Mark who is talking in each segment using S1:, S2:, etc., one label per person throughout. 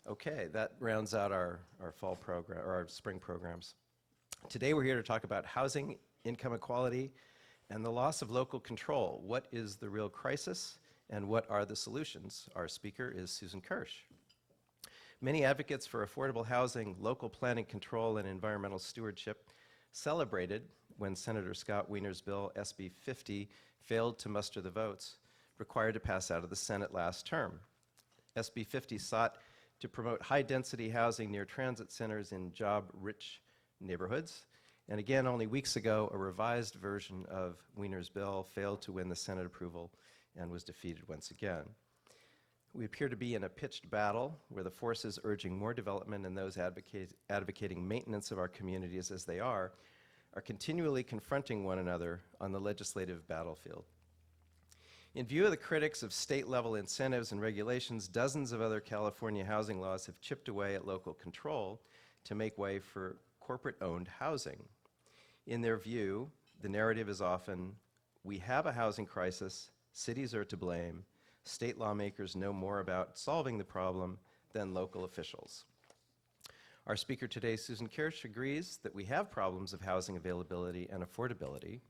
S1: Okay, that rounds out our fall program, or our spring programs. Today we're here to talk about housing, income equality, and the loss of local control. What is the real crisis, and what are the solutions? Our speaker is Susan Kirsch. Many advocates for affordable housing, local planning control, and environmental stewardship celebrated when Senator Scott Wiener's bill, SB 50, failed to muster the votes required to pass out of the Senate last term. SB 50 sought to promote high-density housing near transit centers in job-rich neighborhoods. And again, only weeks ago, a revised version of Wiener's bill failed to win the Senate approval and was defeated once again. We appear to be in a pitched battle where the forces urging more development and those advocating maintenance of our communities as they are continually confronting one another on the legislative battlefield. In view of the critics of state-level incentives and regulations, dozens of other California housing laws have chipped away at local control to make way for corporate-owned housing. In their view, the narrative is often, we have a housing crisis, cities are to blame, state lawmakers know more about solving the problem than local officials. Our speaker today, Susan Kirsch, agrees that we have problems of housing availability and affordability,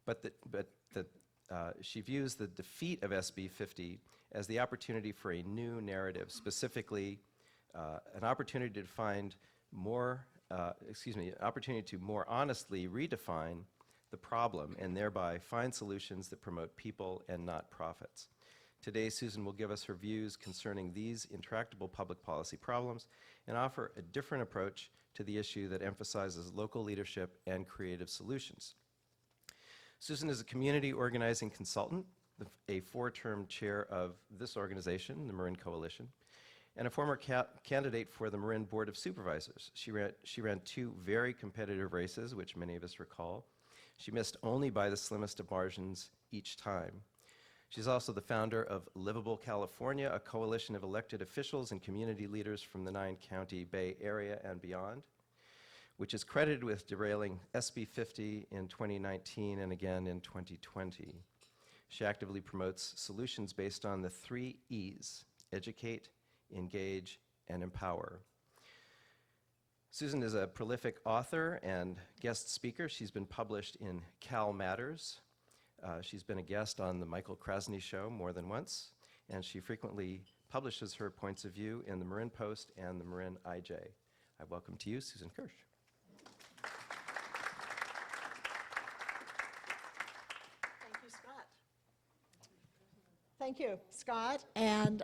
S1: but that she views the defeat of SB 50 as the opportunity for a new narrative, specifically an opportunity to find more, opportunity to more honestly redefine the problem and thereby find solutions that promote people and not profits. Today, Susan will give us her views concerning these intractable public policy problems and offer a different approach to the issue that emphasizes local leadership and creative solutions. Susan is a community organizing consultant, a 4-term chair of this organization, the Marin Coalition, and a former candidate for the Marin Board of Supervisors. She ran 2 very competitive races, which many of us recall. She missed only by the slimmest of margins each time. She's also the founder of Livable California, a coalition of elected officials and community leaders from the 9-county Bay Area and beyond, which is credited with derailing SB 50 in 2019 and again in 2020. She actively promotes solutions based on the 3 E's: educate, engage, and empower. Susan is a prolific author and guest speaker. She's been published in Cal Matters. She's been a guest on the Michael Krasny Show more than once, and she frequently publishes her points of view in the Marin Post and the Marin IJ. I welcome to you, Susan Kirsch.
S2: Thank you, Scott. Thank you, Scott, and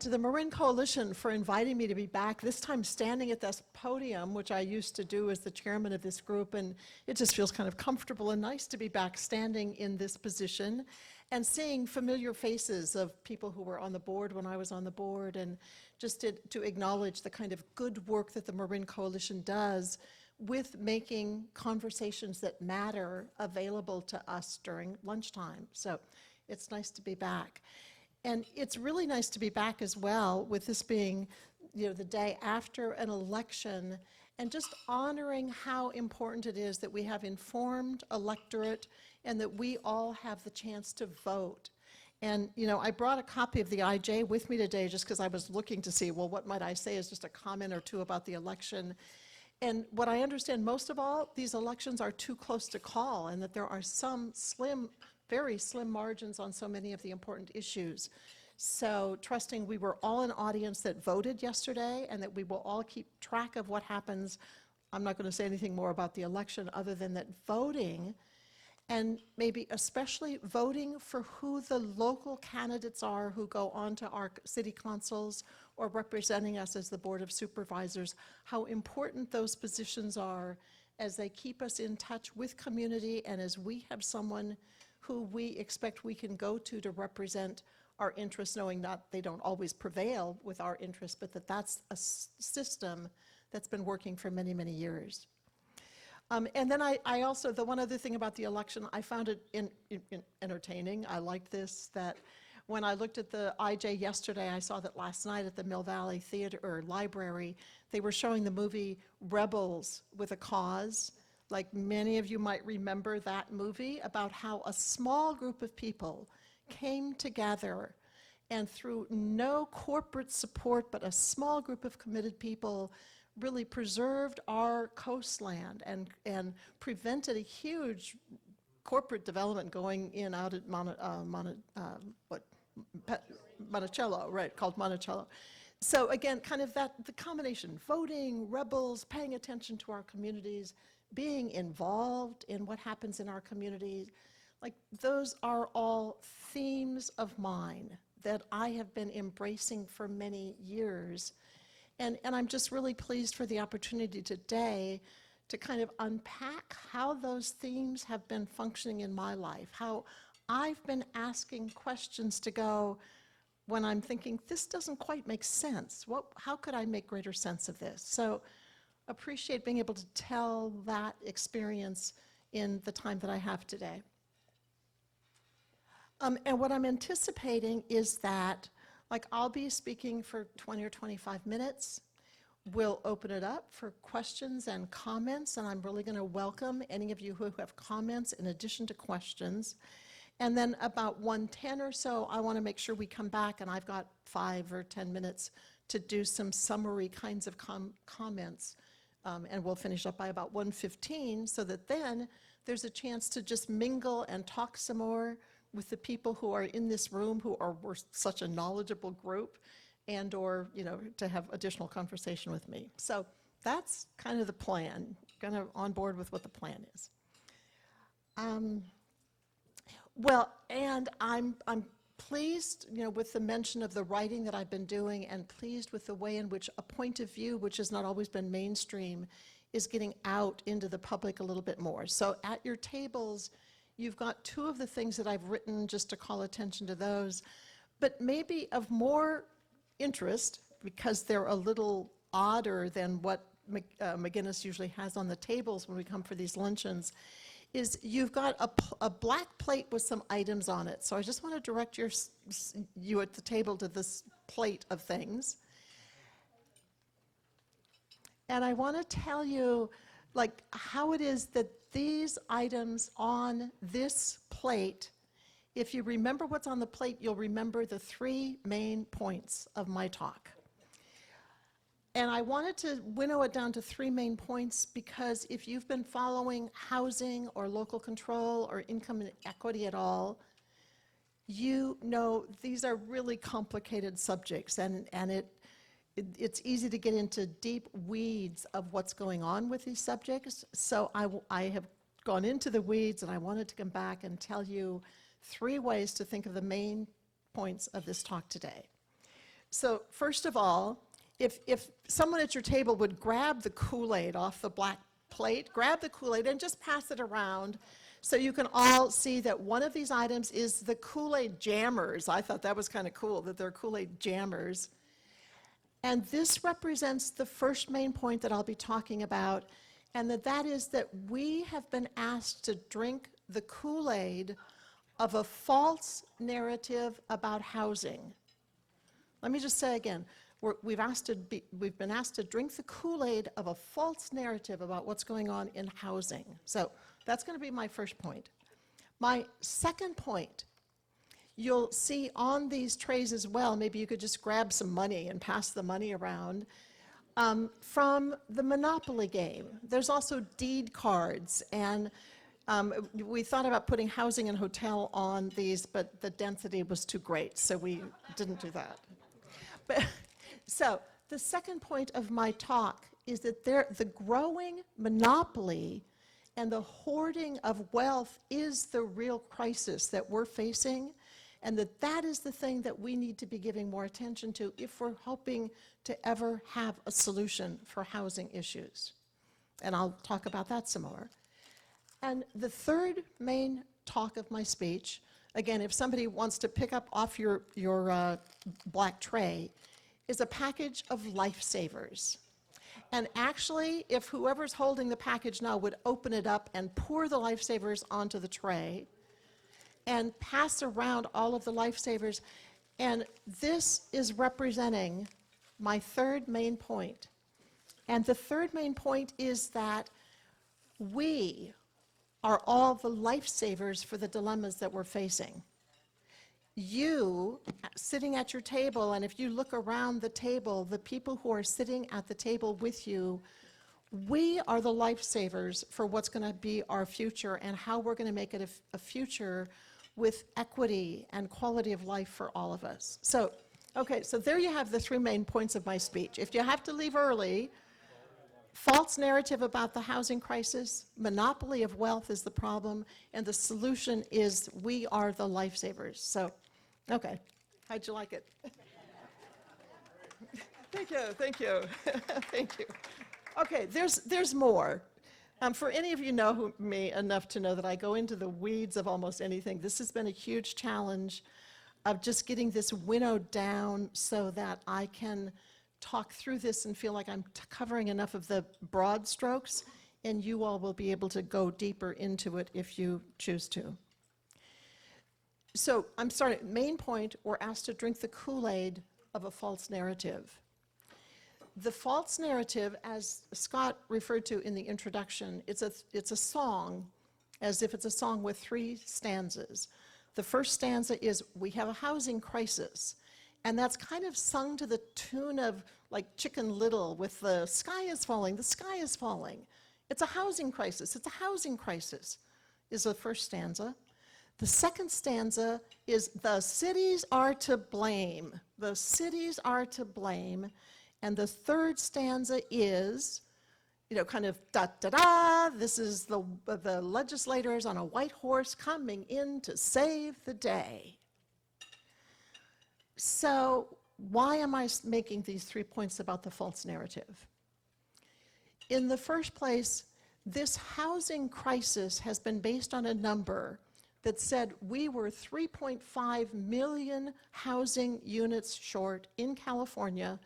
S2: to the Marin Coalition for inviting me to be back, this time standing at this podium, which I used to do as the chairman of this group, and it just feels kind of comfortable and nice to be back standing in this position and seeing familiar faces of people who were on the board when I was on the board, and just to acknowledge the kind of good work that the Marin Coalition does with making conversations that matter available to us during lunchtime. So it's nice to be back. And it's really nice to be back as well with this being, the day after an election, and just honoring how important it is that we have informed electorate and that we all have the chance to vote. And, I brought a copy of the IJ with me today just because I was looking to see, well, what might I say as just a comment or two about the election. And what I understand most of all, these elections are too close to call, and that there are some very slim margins on so many of the important issues. So trusting we were all an audience that voted yesterday and that we will all keep track of what happens. I'm not going to say anything more about the election other than that voting, and maybe especially voting for who the local candidates are who go on to our city councils or representing us as the Board of Supervisors, how important those positions are as they keep us in touch with community and as we have someone who we expect we can go to represent our interests, knowing not they don't always prevail with our interests, but that's a system that's been working for many, many years. And then I also, the one other thing about the election, I found it entertaining. I liked this, that when I looked at the IJ yesterday, I saw that last night at the Mill Valley Theater or Library, they were showing the movie Rebels with a Cause. Like many of you might remember that movie about how a small group of people came together and through no corporate support but a small group of committed people, really preserved our coastland and prevented a huge corporate development going in out at Monticello, right, called Monticello. So again, kind of that, the combination, voting, rebels, paying attention to our communities, being involved in what happens in our communities, like those are all themes of mine that I have been embracing for many years. And I'm just really pleased for the opportunity today to kind of unpack how those themes have been functioning in my life, how I've been asking questions to go when I'm thinking, this doesn't quite make sense. How could I make greater sense of this? So appreciate being able to tell that experience in the time that I have today. And what I'm anticipating is that, like, I'll be speaking for 20 or 25 minutes. We'll open it up for questions and comments, and I'm really going to welcome any of you who have comments in addition to questions. And then about 1:10 or so, I want to make sure we come back, and I've got 5 or 10 minutes to do some summary kinds of comments. And we'll finish up by about 1:15, so that then there's a chance to just mingle and talk some more with the people who are in this room, we're such a knowledgeable group, and or, you know, to have additional conversation with me. So that's kind of the plan. Kind of on board with what the plan is. Well, and I'm pleased, you know, with the mention of the writing that I've been doing, and pleased with the way in which a point of view, which has not always been mainstream, is getting out into the public a little bit more. So at your tables, you've got 2 of the things that I've written just to call attention to those, but maybe of more interest, because they're a little odder than what McGinnis usually has on the tables when we come for these luncheons, is you've got a black plate with some items on it. So I just want to direct you at the table to this plate of things. And I want to tell you, like, how it is that these items on this plate, if you remember what's on the plate, you'll remember the 3 main points of my talk. And I wanted to winnow it down to 3 main points because if you've been following housing or local control or income inequity at all, you know these are really complicated subjects, and it's easy to get into deep weeds of what's going on with these subjects. So I have gone into the weeds, and I wanted to come back and tell you 3 ways to think of the main points of this talk today. So first of all, if someone at your table would grab the Kool-Aid off the black plate, grab the Kool-Aid and just pass it around so you can all see that one of these items is the Kool-Aid jammers. I thought that was kind of cool, that they're Kool-Aid jammers. And this represents the first main point that I'll be talking about, and that is that we have been asked to drink the Kool-Aid of a false narrative about housing. Let me just say again, we've been asked to drink the Kool-Aid of a false narrative about what's going on in housing. So that's going to be my first point. My second point, you'll see on these trays as well, maybe you could just grab some money and pass the money around, from the Monopoly game. There's also deed cards, and we thought about putting housing and hotel on these, but the density was too great, so we didn't do that. But, so the second point of my talk is that the growing monopoly and the hoarding of wealth is the real crisis that we're facing, and that is the thing that we need to be giving more attention to if we're hoping to ever have a solution for housing issues. And I'll talk about that some more. And the third main talk of my speech, again, if somebody wants to pick up off your black tray, is a package of lifesavers. And actually, if whoever's holding the package now would open it up and pour the lifesavers onto the tray and pass around all of the lifesavers, and this is representing my third main point. And the third main point is that we are all the lifesavers for the dilemmas that we're facing. you sitting at your table, and if you look around the table, the people who are sitting at the table with you, we are the lifesavers for what's going to be our future and how we're going to make it a future with equity and quality of life for all of us. So, okay, so there you have the 3 main points of my speech. If you have to leave early, false narrative about the housing crisis, monopoly of wealth is the problem, and the solution is we are the lifesavers. So, okay, how'd you like it? Thank you, thank you, thank you. Okay, there's more. For any of you know me enough to know that I go into the weeds of almost anything, this has been a huge challenge of just getting this winnowed down so that I can talk through this and feel like I'm covering enough of the broad strokes, and you all will be able to go deeper into it if you choose to. So I'm starting, main point, we're asked to drink the Kool-Aid of a false narrative. The false narrative, as Scott referred to in the introduction, it's a song, as if it's a song with 3 stanzas. The first stanza is, we have a housing crisis, and that's kind of sung to the tune of like Chicken Little with the sky is falling, the sky is falling. It's a housing crisis, it's a housing crisis, is the first stanza. The second stanza is, the cities are to blame, the cities are to blame. And the third stanza is, kind of da-da-da, this is the legislators on a white horse coming in to save the day. So why am I making these 3 points about the false narrative? In the first place, this housing crisis has been based on a number that said we were 3.5 million housing units short in California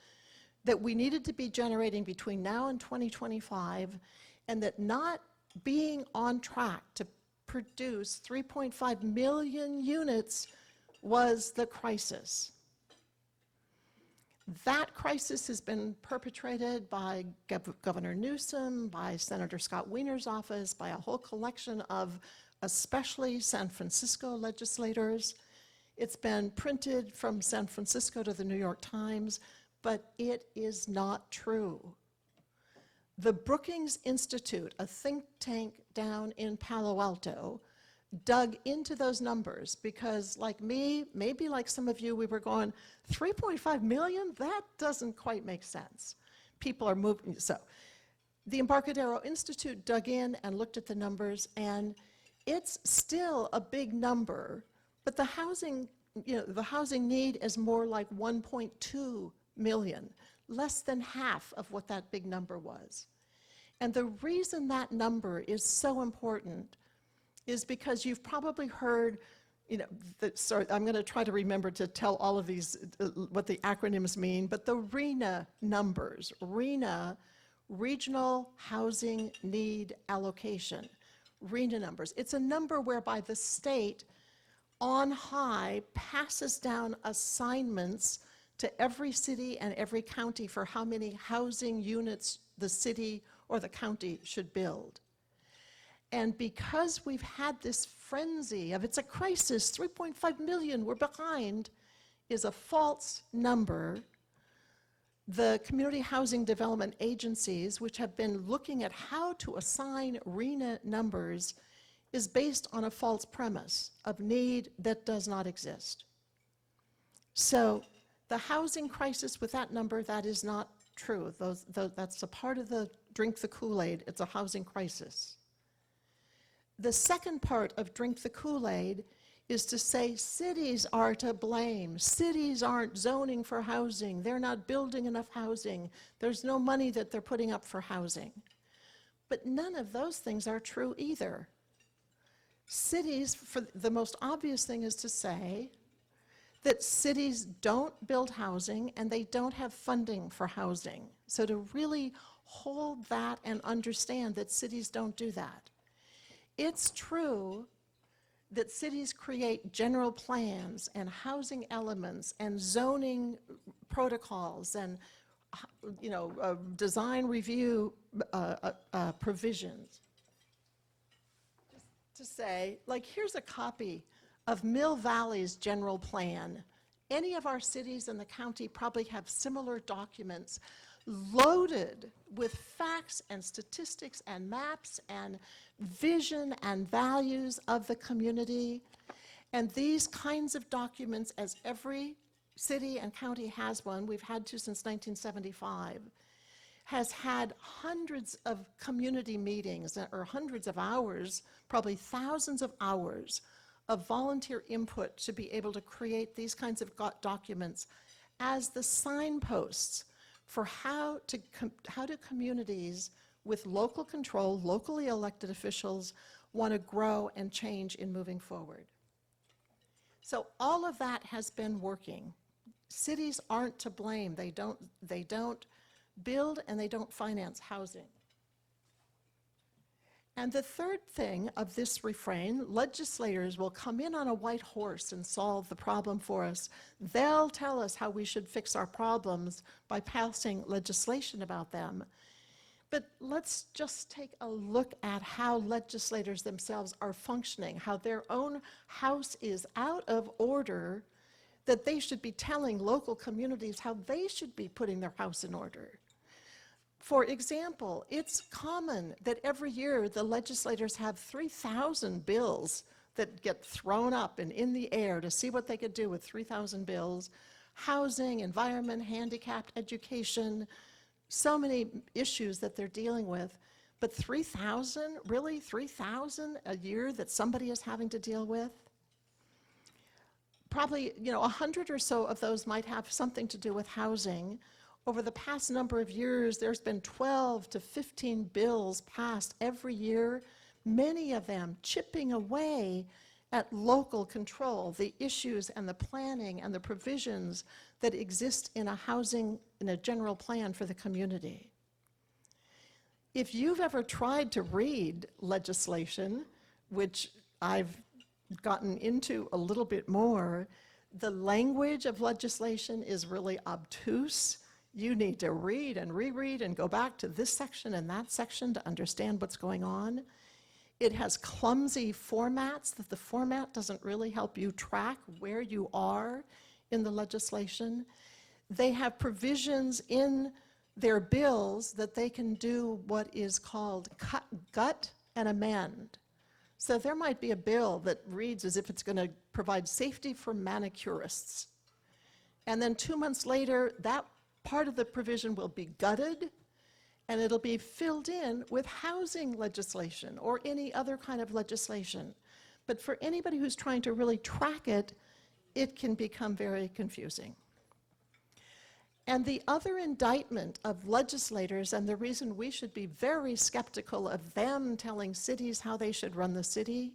S2: that we needed to be generating between now and 2025, and that not being on track to produce 3.5 million units was the crisis. That crisis has been perpetrated by Governor Newsom, by Senator Scott Wiener's office, by a whole collection of especially San Francisco legislators. It's been printed from San Francisco to the New York Times, but it is not true. The Brookings Institute, a think tank down in Palo Alto, dug into those numbers because, like me, maybe like some of you, we were going, 3.5 million? That doesn't quite make sense. People are moving. So the Embarcadero Institute dug in and looked at the numbers, and it's still a big number, but the housing, the housing need is more like 1.2 million, less than half of what that big number was. And the reason that number is so important is because you've probably heard, sorry, I'm going to try to remember to tell all of these, what the acronyms mean, but the RHNA numbers, RHNA, Regional Housing Need Allocation, RHNA numbers. It's a number whereby the state on high passes down assignments to every city and every county for how many housing units the city or the county should build. And because we've had this frenzy of it's a crisis, 3.5 million, we're behind, is a false number. The community housing development agencies, which have been looking at how to assign RHNA numbers, is based on a false premise of need that does not exist. So the housing crisis with that number, that is not true. That's a part of the drink the Kool-Aid. It's a housing crisis. The second part of drink the Kool-Aid is to say cities are to blame. Cities aren't zoning for housing. They're not building enough housing. There's no money that they're putting up for housing. But none of those things are true either. Cities, for the most obvious thing is to say that cities don't build housing and they don't have funding for housing. So to really hold that and understand that cities don't do that. It's true that cities create general plans and housing elements and zoning protocols and design review provisions. Just to say, like, here's a copy of Mill Valley's general plan. Any of our cities in the county probably have similar documents loaded with facts and statistics and maps and vision and values of the community. And these kinds of documents, as every city and county has one, we've had to since 1975, has had hundreds of community meetings, or hundreds of hours, probably thousands of hours of volunteer input to be able to create these kinds of documents as the signposts for how do communities with local control, locally elected officials, want to grow and change in moving forward. So all of that has been working. Cities aren't to blame. They don't build and they don't finance housing. And the third thing of this refrain, legislators will come in on a white horse and solve the problem for us. They'll tell us how we should fix our problems by passing legislation about them. But let's just take a look at how legislators themselves are functioning, how their own house is out of order, that they should be telling local communities how they should be putting their house in order. For example, it's common that every year the legislators have 3,000 bills that get thrown up and in the air to see what they could do with 3,000 bills. Housing, environment, handicapped, education, so many issues that they're dealing with. But 3,000, really 3,000 a year that somebody is having to deal with? Probably, 100 or so of those might have something to do with housing. Over the past number of years, there's been 12 to 15 bills passed every year, many of them chipping away at local control, the issues and the planning and the provisions that exist in a general plan for the community. If you've ever tried to read legislation, which I've gotten into a little bit more, the language of legislation is really obtuse. You need to read and reread and go back to this section and that section to understand what's going on. It has clumsy formats that the format doesn't really help you track where you are in the legislation. They have provisions in their bills that they can do what is called cut, gut, and amend. So there might be a bill that reads as if it's going to provide safety for manicurists. And then 2 months later, that part of the provision will be gutted, and it'll be filled in with housing legislation or any other kind of legislation. But for anybody who's trying to really track it, it can become very confusing. And the other indictment of legislators, and the reason we should be very skeptical of them telling cities how they should run the city,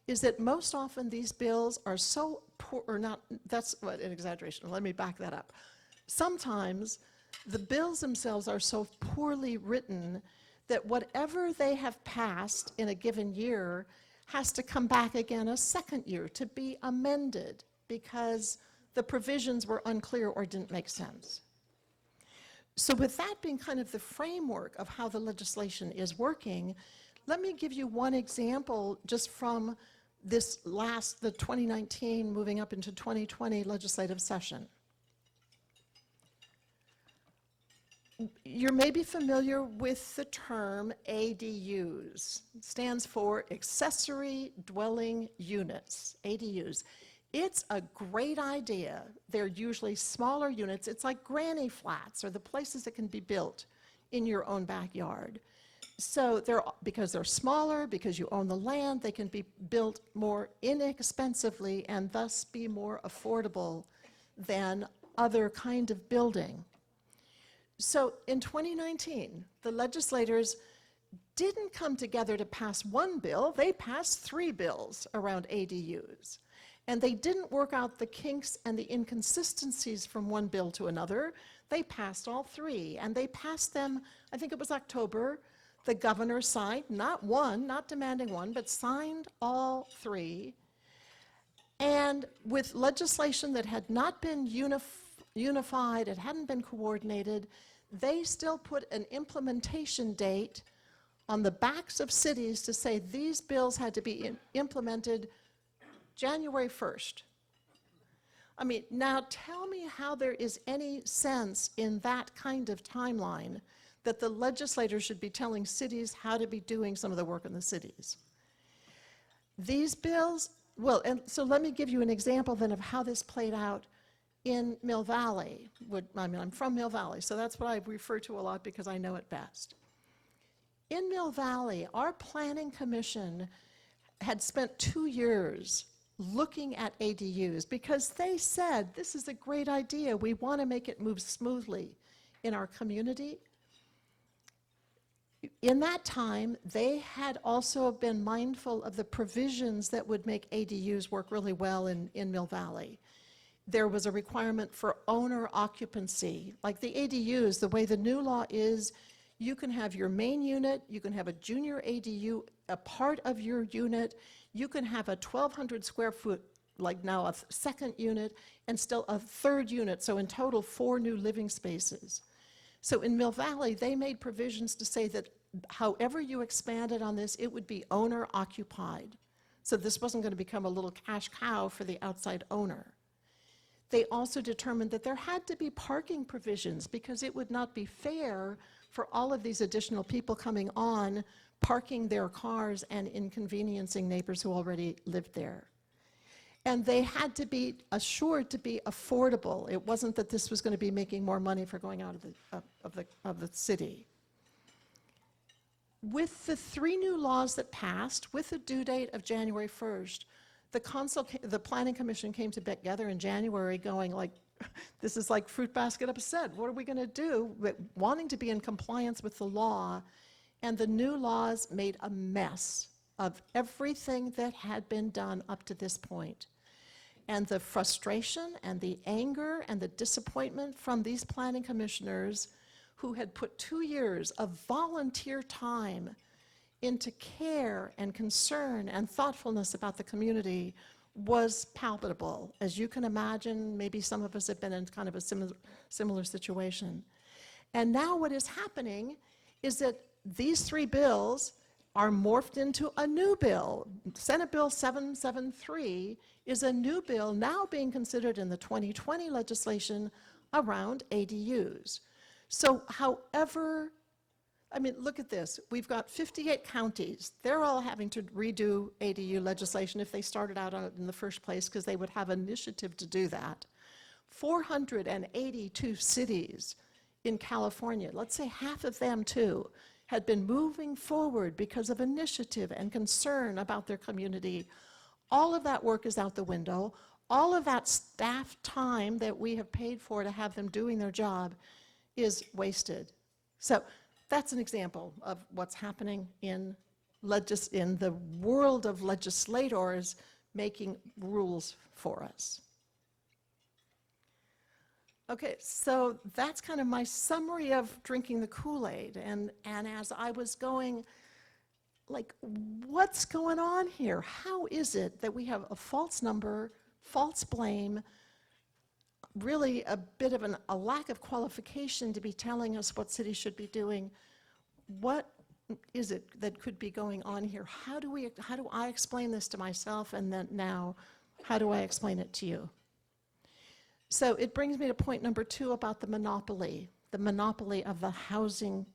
S2: is that most often these bills are so poor, or not, that's what an exaggeration, let me back that up. Sometimes the bills themselves are so poorly written that whatever they have passed in a given year has to come back again a second year to be amended because the provisions were unclear or didn't make sense. So with that being kind of the framework of how the legislation is working, let me give you one example just from the 2019 moving up into 2020 legislative session. You're maybe familiar with the term ADUs. It stands for accessory dwelling units, ADUs. It's a great idea. They're usually smaller units. It's like granny flats or the places that can be built in your own backyard. So because they're smaller, because you own the land, they can be built more inexpensively and thus be more affordable than other kind of building. So in 2019, the legislators didn't come together to pass one bill, they passed 3 bills around ADUs. And they didn't work out the kinks and the inconsistencies from one bill to another. They passed all 3, and they passed them, I think it was October. The governor signed, not one, not demanding one, but signed all 3. And with legislation that had not been unified, it hadn't been coordinated, they still put an implementation date on the backs of cities to say these bills had to be implemented January 1st. I mean, now tell me how there is any sense in that kind of timeline that the legislators should be telling cities how to be doing some of the work in the cities. These bills, well, and so let me give you an example then of how this played out in Mill Valley. I mean, I'm from Mill Valley, so that's what I refer to a lot because I know it best. In Mill Valley, our planning commission had spent 2 years looking at ADUs because they said, this is a great idea. We want to make it move smoothly in our community. In that time, they had also been mindful of the provisions that would make ADUs work really well in Mill Valley. There was a requirement for owner occupancy. Like the ADUs, the way the new law is, you can have your main unit, you can have a junior ADU, a part of your unit, you can have a 1,200 square foot, like now a second unit, and still a third unit, so in total 4 new living spaces. So in Mill Valley, they made provisions to say that however you expanded on this, it would be owner occupied. So this wasn't going to become a little cash cow for the outside owner. They also determined that there had to be parking provisions because it would not be fair for all of these additional people coming on, parking their cars and inconveniencing neighbors who already lived there. And they had to be assured to be affordable. It wasn't that this was going to be making more money for going out of the city. With the 3 new laws that passed, with the due date of January 1st, the Planning Commission came together in January going like, this is like fruit basket upset. What are we going to do? Wanting to be in compliance with the law, and the new laws made a mess of everything that had been done up to this point. And the frustration and the anger and the disappointment from these planning commissioners who had put 2 years of volunteer time into care and concern and thoughtfulness about the community was palpable. As you can imagine, maybe some of us have been in kind of a similar situation. And now what is happening is that these 3 bills are morphed into a new bill. Senate Bill 773 is a new bill now being considered in the 2020 legislation around ADUs. So however, I mean, look at this. We've got 58 counties. They're all having to redo ADU legislation if they started out on it in the first place because they would have initiative to do that. 482 cities in California, let's say half of them too, had been moving forward because of initiative and concern about their community. All of that work is out the window. All of that staff time that we have paid for to have them doing their job is wasted. So that's an example of what's happening in the world of legislators making rules for us. Okay, so that's kind of my summary of drinking the Kool-Aid. And as I was going, like, what's going on here? How is it that we have a false number, false blame, really a bit of a lack of qualification to be telling us what cities should be doing? What is it that could be going on here? How do I explain this to myself, and then now, how do I explain it to you? So it brings me to point number 2 about the monopoly of the housing,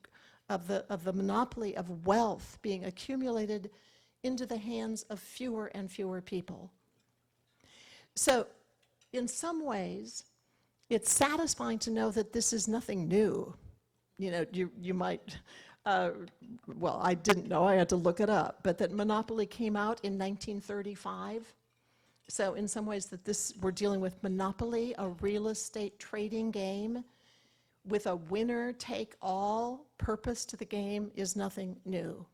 S2: of the monopoly of wealth being accumulated into the hands of fewer and fewer people. So in some ways, it's satisfying to know that this is nothing new. You know, you might, well, I didn't know, I had to look it up, but that monopoly came out in 1935. So in some ways we're dealing with monopoly, a real estate trading game with a winner-take-all purpose to the game is nothing new.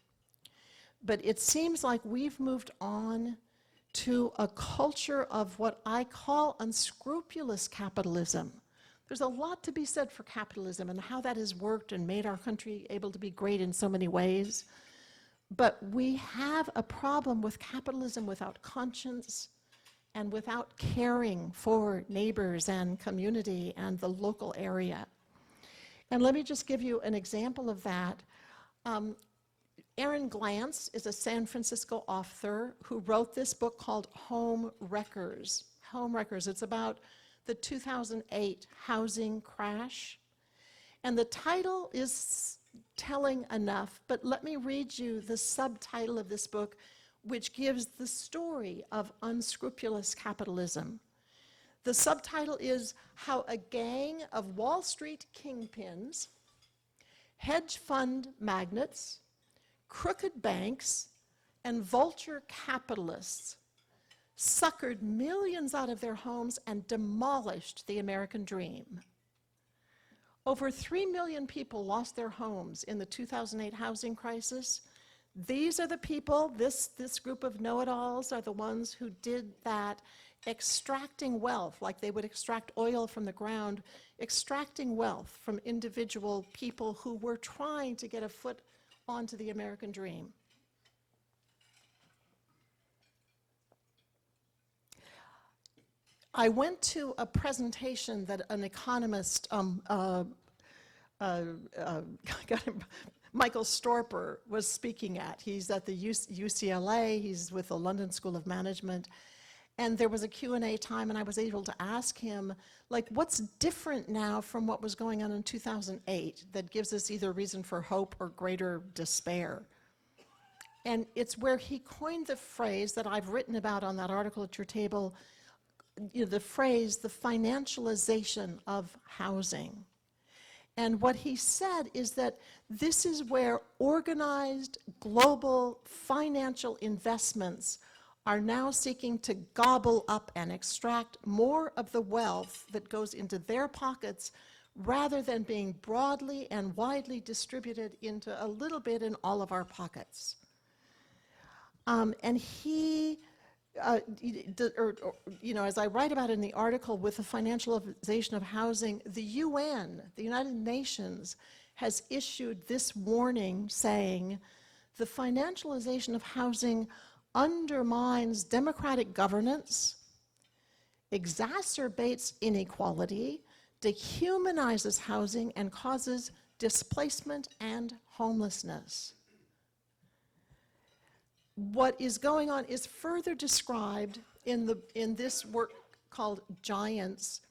S2: But it seems like we've moved on to a culture of what I call unscrupulous capitalism. There's a lot to be said for capitalism and how that has worked and made our country able to be great in so many ways. But we have a problem with capitalism without conscience and without caring for neighbors and community and the local area. And let me just give you an example of that. Aaron Glantz is a San Francisco author who wrote this book called Home Wreckers. Home Wreckers. It's about the 2008 housing crash. And the title is telling enough, but let me read you the subtitle of this book, which gives the story of unscrupulous capitalism. The subtitle is How a Gang of Wall Street Kingpins, Hedge Fund Magnates, Crooked Banks, and Vulture Capitalists suckered millions out of their homes and demolished the American dream. Over 3 million people lost their homes in the 2008 housing crisis. These are the people, this group of know-it-alls are the ones who did that, extracting wealth, like they would extract oil from the ground, extracting wealth from individual people who were trying to get a foot onto the American dream. I went to a presentation that an economist, Michael Storper, was speaking at. He's at the UCLA, he's with the London School of Management, and there was a Q&A time, and I was able to ask him, like, what's different now from what was going on in 2008 that gives us either reason for hope or greater despair? And it's where he coined the phrase that I've written about on that article at your table, the phrase, the financialization of housing. And what he said is that this is where organized global financial investments are now seeking to gobble up and extract more of the wealth that goes into their pockets rather than being broadly and widely distributed into a little bit in all of our pockets. And he, as I write about in the article with the financialization of housing, the UN, the United Nations, has issued this warning saying the financialization of housing undermines democratic governance, exacerbates inequality, dehumanizes housing, and causes displacement and homelessness. What is going on is further described in this work called Giants,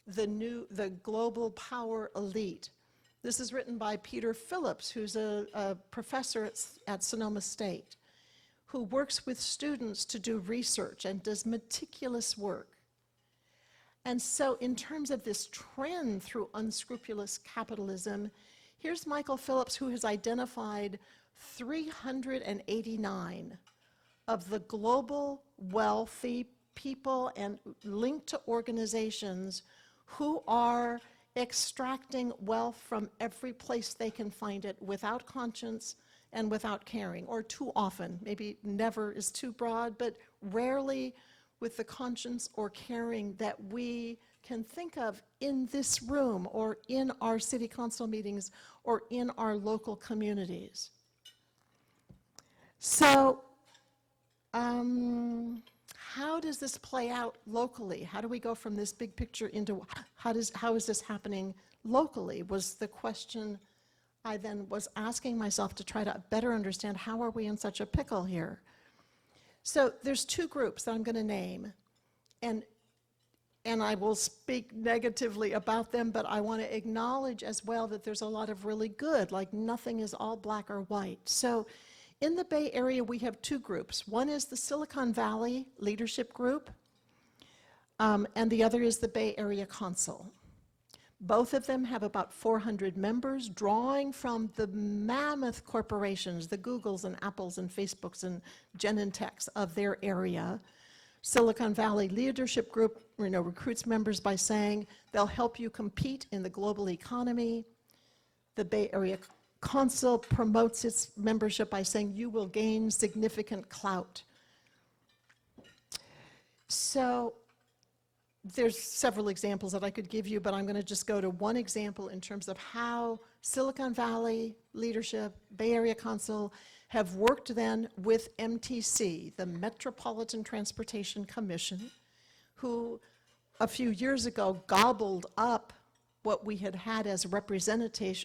S2: the global power elite. This is written by Peter Phillips, who's a professor at Sonoma State, who works with students to do research and does meticulous work. And so in terms of this trend through unscrupulous capitalism, here's Michael Phillips, who has identified 389 of the global wealthy people and linked to organizations who are extracting wealth from every place they can find it without conscience and without caring, or too often. Maybe never is too broad, but rarely with the conscience or caring that we can think of in this room or in our city council meetings or in our local communities. So how does this play out locally? How do we go from this big picture into how is this happening locally, was the question I then was asking myself to try to better understand how are we in such a pickle here. So there's two groups that I'm going to name, and I will speak negatively about them, but I want to acknowledge as well that there's a lot of really good, like nothing is all black or white. So in the Bay Area, we have two groups. One is the Silicon Valley Leadership Group, and the other is the Bay Area Council. Both of them have about 400 members, drawing from the mammoth corporations, the Googles and Apples and Facebooks and Genentechs of their area. Silicon Valley Leadership Group, recruits members by saying they'll help you compete in the global economy. The Bay Area Council promotes its membership by saying you will gain significant clout. So there's several examples that I could give you, but I'm going to just go to one example in terms of how Silicon Valley leadership, Bay Area Council, have worked then with MTC, the Metropolitan Transportation Commission, who a few years ago gobbled up what we had as a representative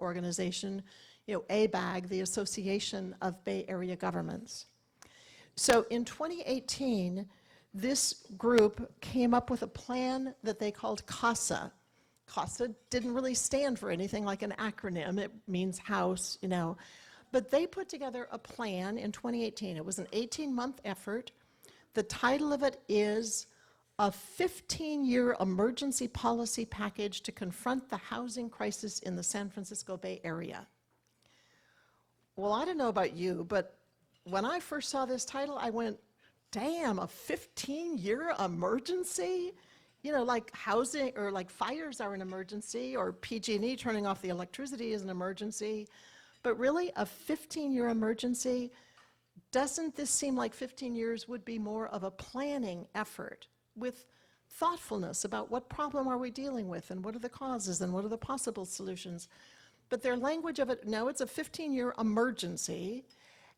S2: organization ABAG, the Association of Bay Area Governments. So in 2018, this group came up with a plan that they called CASA. CASA didn't really stand for anything like an acronym. It means house, But they put together a plan in 2018. It was an 18-month effort. The title of it is A 15-Year Emergency Policy Package to Confront the Housing Crisis in the San Francisco Bay Area. Well, I don't know about you, but when I first saw this title, I went, damn, a 15-year emergency? Like housing or like fires are an emergency, or PG&E turning off the electricity is an emergency. But really, a 15-year emergency, doesn't this seem like 15 years would be more of a planning effort with thoughtfulness about what problem are we dealing with and what are the causes and what are the possible solutions? But their language of it, no, it's a 15-year emergency,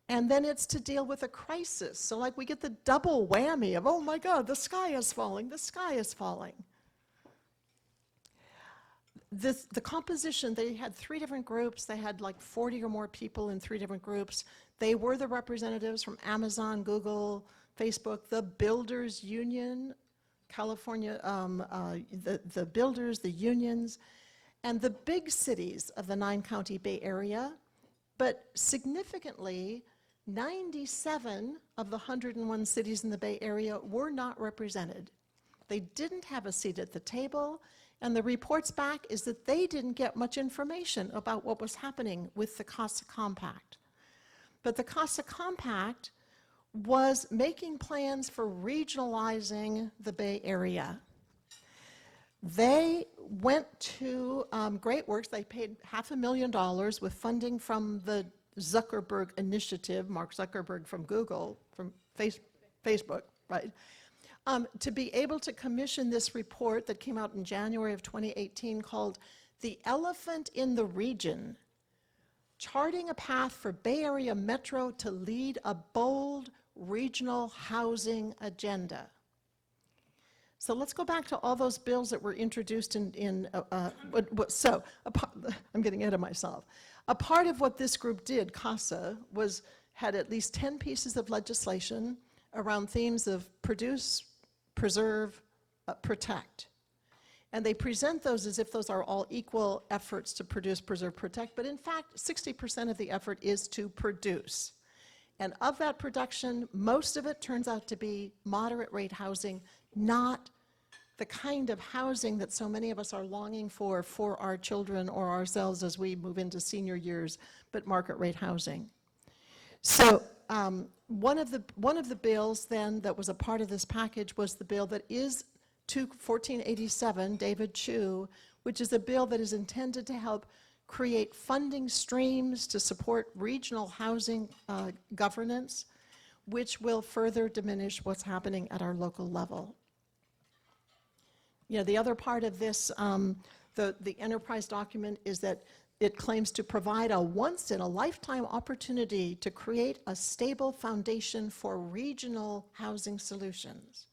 S2: and then it's to deal with a crisis. So like we get the double whammy of, oh my God, the sky is falling, the sky is falling. The composition, they had 3 different groups. They had like 40 or more people in 3 different groups. They were the representatives from Amazon, Google, Facebook, the Builders Union, California, the builders, the unions, and the big cities of the 9-county Bay Area. But significantly, 97 of the 101 cities in the Bay Area were not represented. They didn't have a seat at the table. And the reports back is that they didn't get much information about what was happening with the Casa Compact. But the Casa Compact was making plans for regionalizing the Bay Area. They went to Great Works. They paid $500,000 with funding from the Zuckerberg Initiative, Mark Zuckerberg from Google, from Facebook, right? To be able to commission this report that came out in January of 2018 called The Elephant in the Region, Charting a Path for Bay Area Metro to Lead a Bold Regional Housing Agenda. So let's go back to all those bills that were introduced I'm getting ahead of myself. A part of what this group did, CASA, had at least 10 pieces of legislation around themes of produce, preserve, protect. And they present those as if those are all equal efforts to produce, preserve, protect, but in fact, 60% of the effort is to produce. And of that production, most of it turns out to be moderate rate housing, not the kind of housing that so many of us are longing for our children or ourselves as we move into senior years, but market rate housing. So one of the bills then that was a part of this package was the bill that is 1487, David Chu, which is a bill that is intended to help create funding streams to support regional housing governance, which will further diminish what's happening at our local level. The other part of this, the enterprise document, is that it claims to provide a once-in-a-lifetime opportunity to create a stable foundation for regional housing solutions.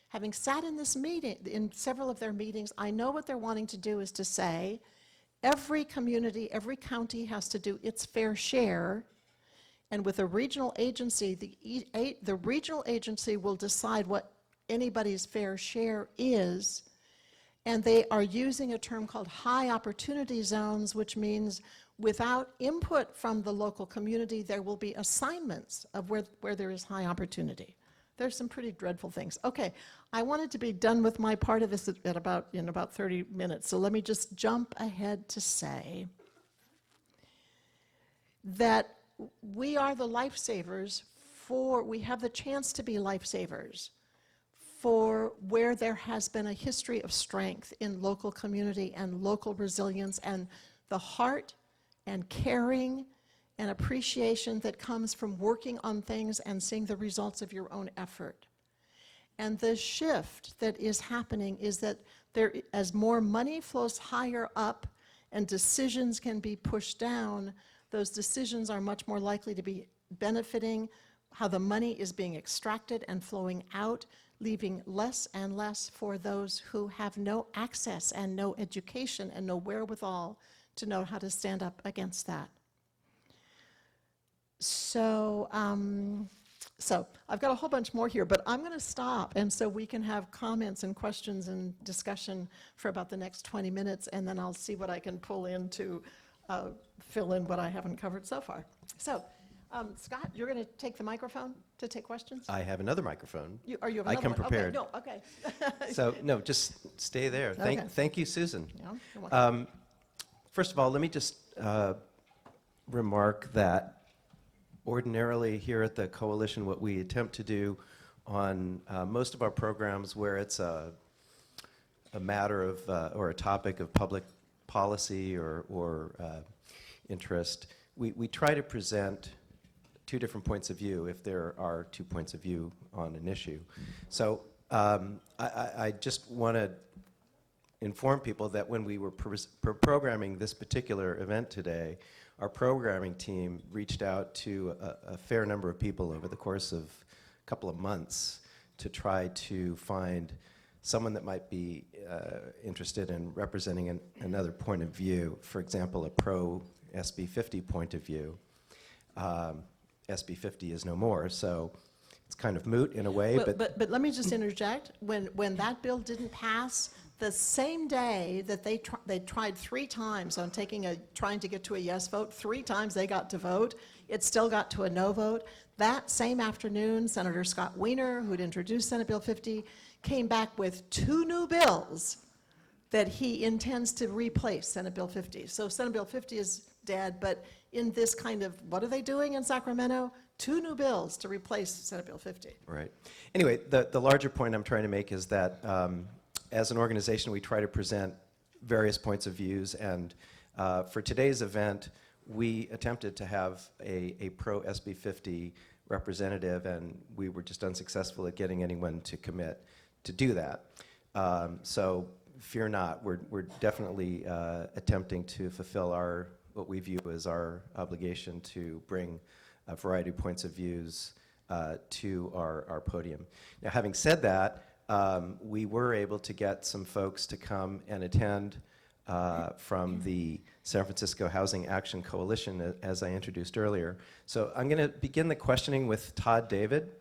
S2: Having sat in this meeting, in several of their meetings, I know what they're wanting to do is to say, every community, every county has to do its fair share, and with a regional agency, the regional agency will decide what anybody's fair share is. And they are using a term called high opportunity zones, which means without input from the local community, there will be assignments of where there is high opportunity. There's some pretty dreadful things. Okay, I wanted to be done with my part of this in about 30 minutes, so let me just jump ahead to say that we are the lifesavers we have the chance to be lifesavers for where there has been a history of strength in local community and local resilience and the heart and caring and appreciation that comes from working on things and seeing the results of your own effort. And the shift that is happening is that as more money flows higher up and decisions can be pushed down, those decisions are much more likely to be benefiting how the money is being extracted and flowing out, leaving less and less for those who have no access and no education and no wherewithal to know how to stand up against that. So, so I've got a whole bunch more here, but I'm going to stop, and so we can have comments and questions and discussion for about the next 20 minutes, and then I'll see what I can pull in to fill in what I haven't covered so far. So, Scott, you're going to take the microphone to take questions?
S1: I have another microphone.
S2: You have
S1: I
S2: another
S1: come
S2: one?
S1: prepared.
S2: Okay, no, okay.
S1: So, no, just stay there.
S2: Okay.
S1: Thank you, Susan.
S2: Yeah, you're welcome.
S1: First of all, let me just remark that ordinarily here at the Coalition, what we attempt to do on most of our programs where it's a matter of, or a topic of public policy or interest, we try to present two different points of view if there are 2 points of view on an issue. So I just want to inform people that when we were programming this particular event today, our programming team reached out to a fair number of people over the course of a couple of months to try to find someone that might be interested in representing another point of view. For example, a pro-SB 50 point of view. SB 50 is no more, so it's kind of moot in a way.
S2: But let me just interject. When that bill didn't pass, the same day that they tried 3 times on trying to get to a yes vote, 3 times they got to vote, it still got to a no vote. That same afternoon, Senator Scott Wiener, who'd introduced Senate Bill 50, came back with 2 new bills that he intends to replace Senate Bill 50. So Senate Bill 50 is dead, but in this kind of, what are they doing in Sacramento? 2 new bills to replace Senate Bill 50.
S1: Right. Anyway, the larger point I'm trying to make is that as an organization, we try to present various points of views, and for today's event, we attempted to have a pro-SB 50 representative, and we were just unsuccessful at getting anyone to commit to do that. So fear not, we're definitely attempting to fulfill what we view as our obligation to bring a variety of points of views to our podium. Now, having said that, we were able to get some folks to come and attend from the San Francisco Housing Action Coalition, as I introduced earlier. So I'm going to begin the questioning with Todd David,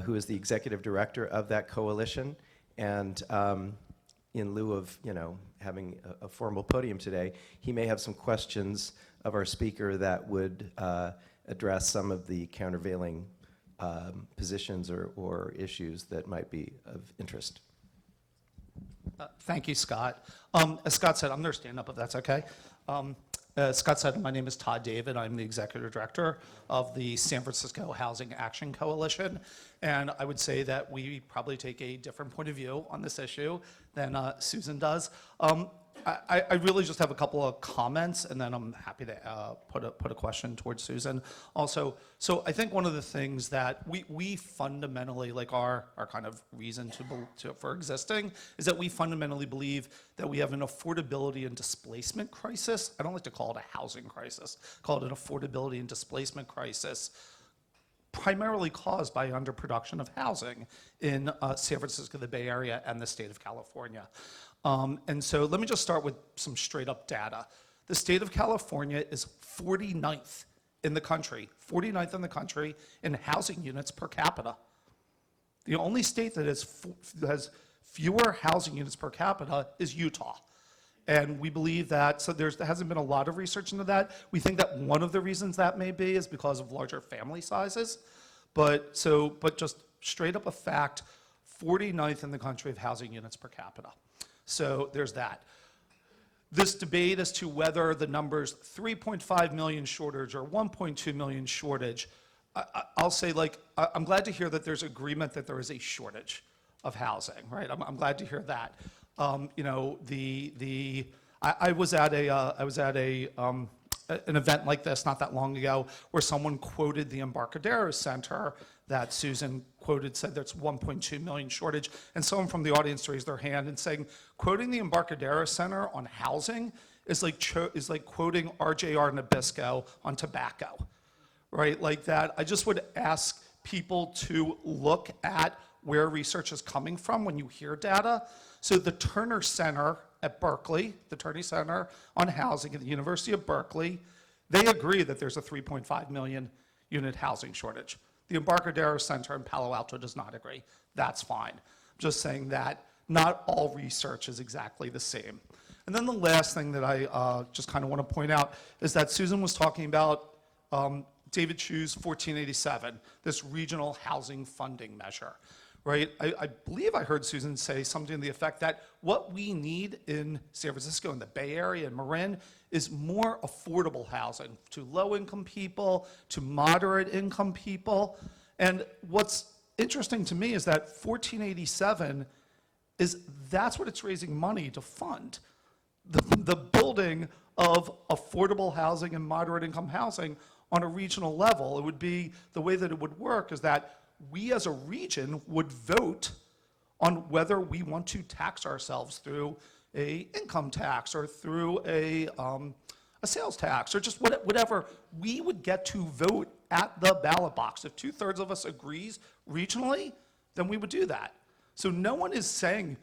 S1: who is the executive director of that coalition. And in lieu of, having a formal podium today, he may have some questions of our speaker that would address some of the countervailing positions or issues that might be of interest.
S3: Thank you, Scott. As Scott said, I'm going to stand up if that's okay. As Scott said, my name is Todd David. I'm the executive director of the San Francisco Housing Action Coalition. And I would say that we probably take a different point of view on this issue than Susan does. I really just have a couple of comments, and then I'm happy to put a question towards Susan. Also, so I think one of the things that we fundamentally, like our kind of reason for existing, is that we fundamentally believe that we have an affordability and displacement crisis. I don't like to call it a housing crisis. Call it an affordability and displacement crisis, primarily caused by underproduction of housing in San Francisco, the Bay Area, and the state of California. And so let me just start with some straight up data. The state of California is 49th in the country, 49th in the country in housing units per capita. The only state that has fewer housing units per capita is Utah. And we believe that, so there hasn't been a lot of research into that. We think that one of the reasons that may be is because of larger family sizes. But just straight up a fact, 49th in the country of housing units per capita. So there's that. This debate as to whether the numbers 3.5 million shortage or 1.2 million shortage, I'll say, I'm glad to hear that there's agreement that there is a shortage of housing, right? I'm glad to hear that. I was at an event like this not that long ago where someone quoted the Embarcadero Center that Susan quoted, said there's 1.2 million shortage, and someone from the audience raised their hand and saying, quoting the Embarcadero Center on housing is like quoting RJR Nabisco on tobacco, right? Like that. I just would ask people to look at where research is coming from when you hear data. So the Turner Center at Berkeley, the Turner Center on Housing at the University of Berkeley, they agree that there's a 3.5 million unit housing shortage. The Embarcadero Center in Palo Alto does not agree. That's fine. I'm just saying that not all research is exactly the same. And then the last thing that I just kind of want to point out is that Susan was talking about David Chu's 1487, this regional housing funding measure, right? I believe I heard Susan say something to the effect that what we need in San Francisco, in the Bay Area, and Marin, is more affordable housing to low-income people, to moderate-income people. And what's interesting to me is that 1487 that's what it's raising money to fund. The building of affordable housing and moderate income housing on a regional level. It would be, the way that it would work is that we as a region would vote on whether we want to tax ourselves through a income tax or through a sales tax or just whatever. We would get to vote at the ballot box. If 2/3 of us agrees regionally, then we would do that. So no one is saying,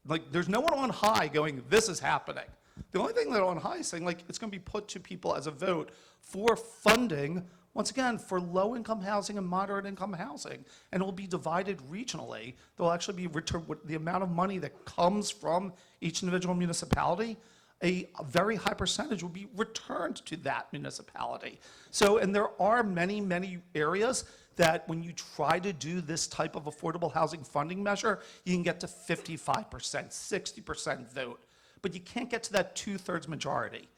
S3: like, there's no one on high going, this is happening. The only thing that on high is saying, like, it's going to be put to people as a vote for funding, once again, for low-income housing and moderate-income housing. And it will be divided regionally. There will actually be the amount of money that comes from each individual municipality, a very high percentage will be returned to that municipality. So, and there are many, many areas that when you try to do this type of affordable housing funding measure, you can get to 55%, 60% vote, but you can't get to that 2/3 majority,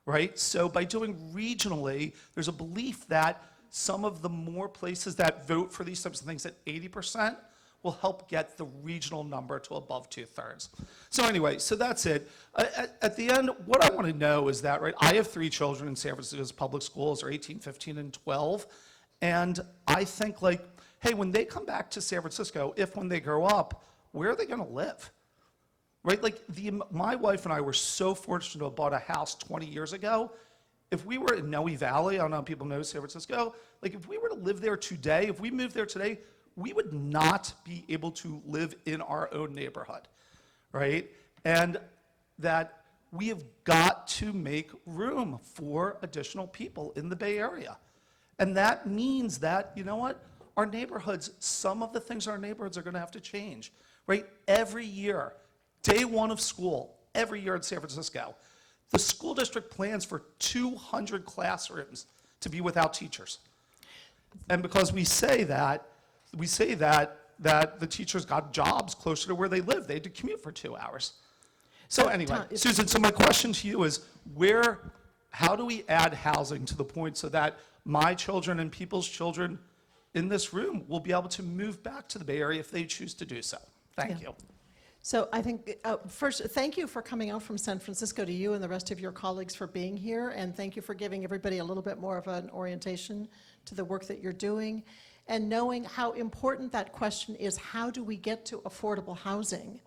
S3: right? So by doing regionally, there's a belief that some of the more places that vote for these types of things at 80% will help get the regional number to above 2/3. So anyway, so that's it. At the end, what I want to know is that, right, I have 3 children in San Francisco's public schools, are 18, 15, and 12. And I think, like, hey, when they come back to San Francisco, when they grow up, where are they going to live? Right? Like, my wife and I were so fortunate to have bought a house 20 years ago. If we were in Noe Valley, I don't know if people know San Francisco, like, if we were to live there today, if we moved there today, we would not be able to live in our own neighborhood, right? And that we have got to make room for additional people in the Bay Area. And that means that, you know what, our neighborhoods, some of the things in our neighborhoods are going to have to change, right? Every year, day one of school, every year in San Francisco, the school district plans for 200 classrooms to be without teachers. And because we say that the teachers got jobs closer to where they live. They had to commute for 2 hours. So anyway, Susan, so my question to you is, how do we add housing to the point so that my children and people's children in this room will be able to move back to the Bay Area if they choose to do so? Thank you.
S2: So I think, first, thank you for coming out from San Francisco, to you and the rest of your colleagues for being here, and thank you for giving everybody a little bit more of an orientation to the work that you're doing, and knowing how important that question is, how do we get to affordable housing?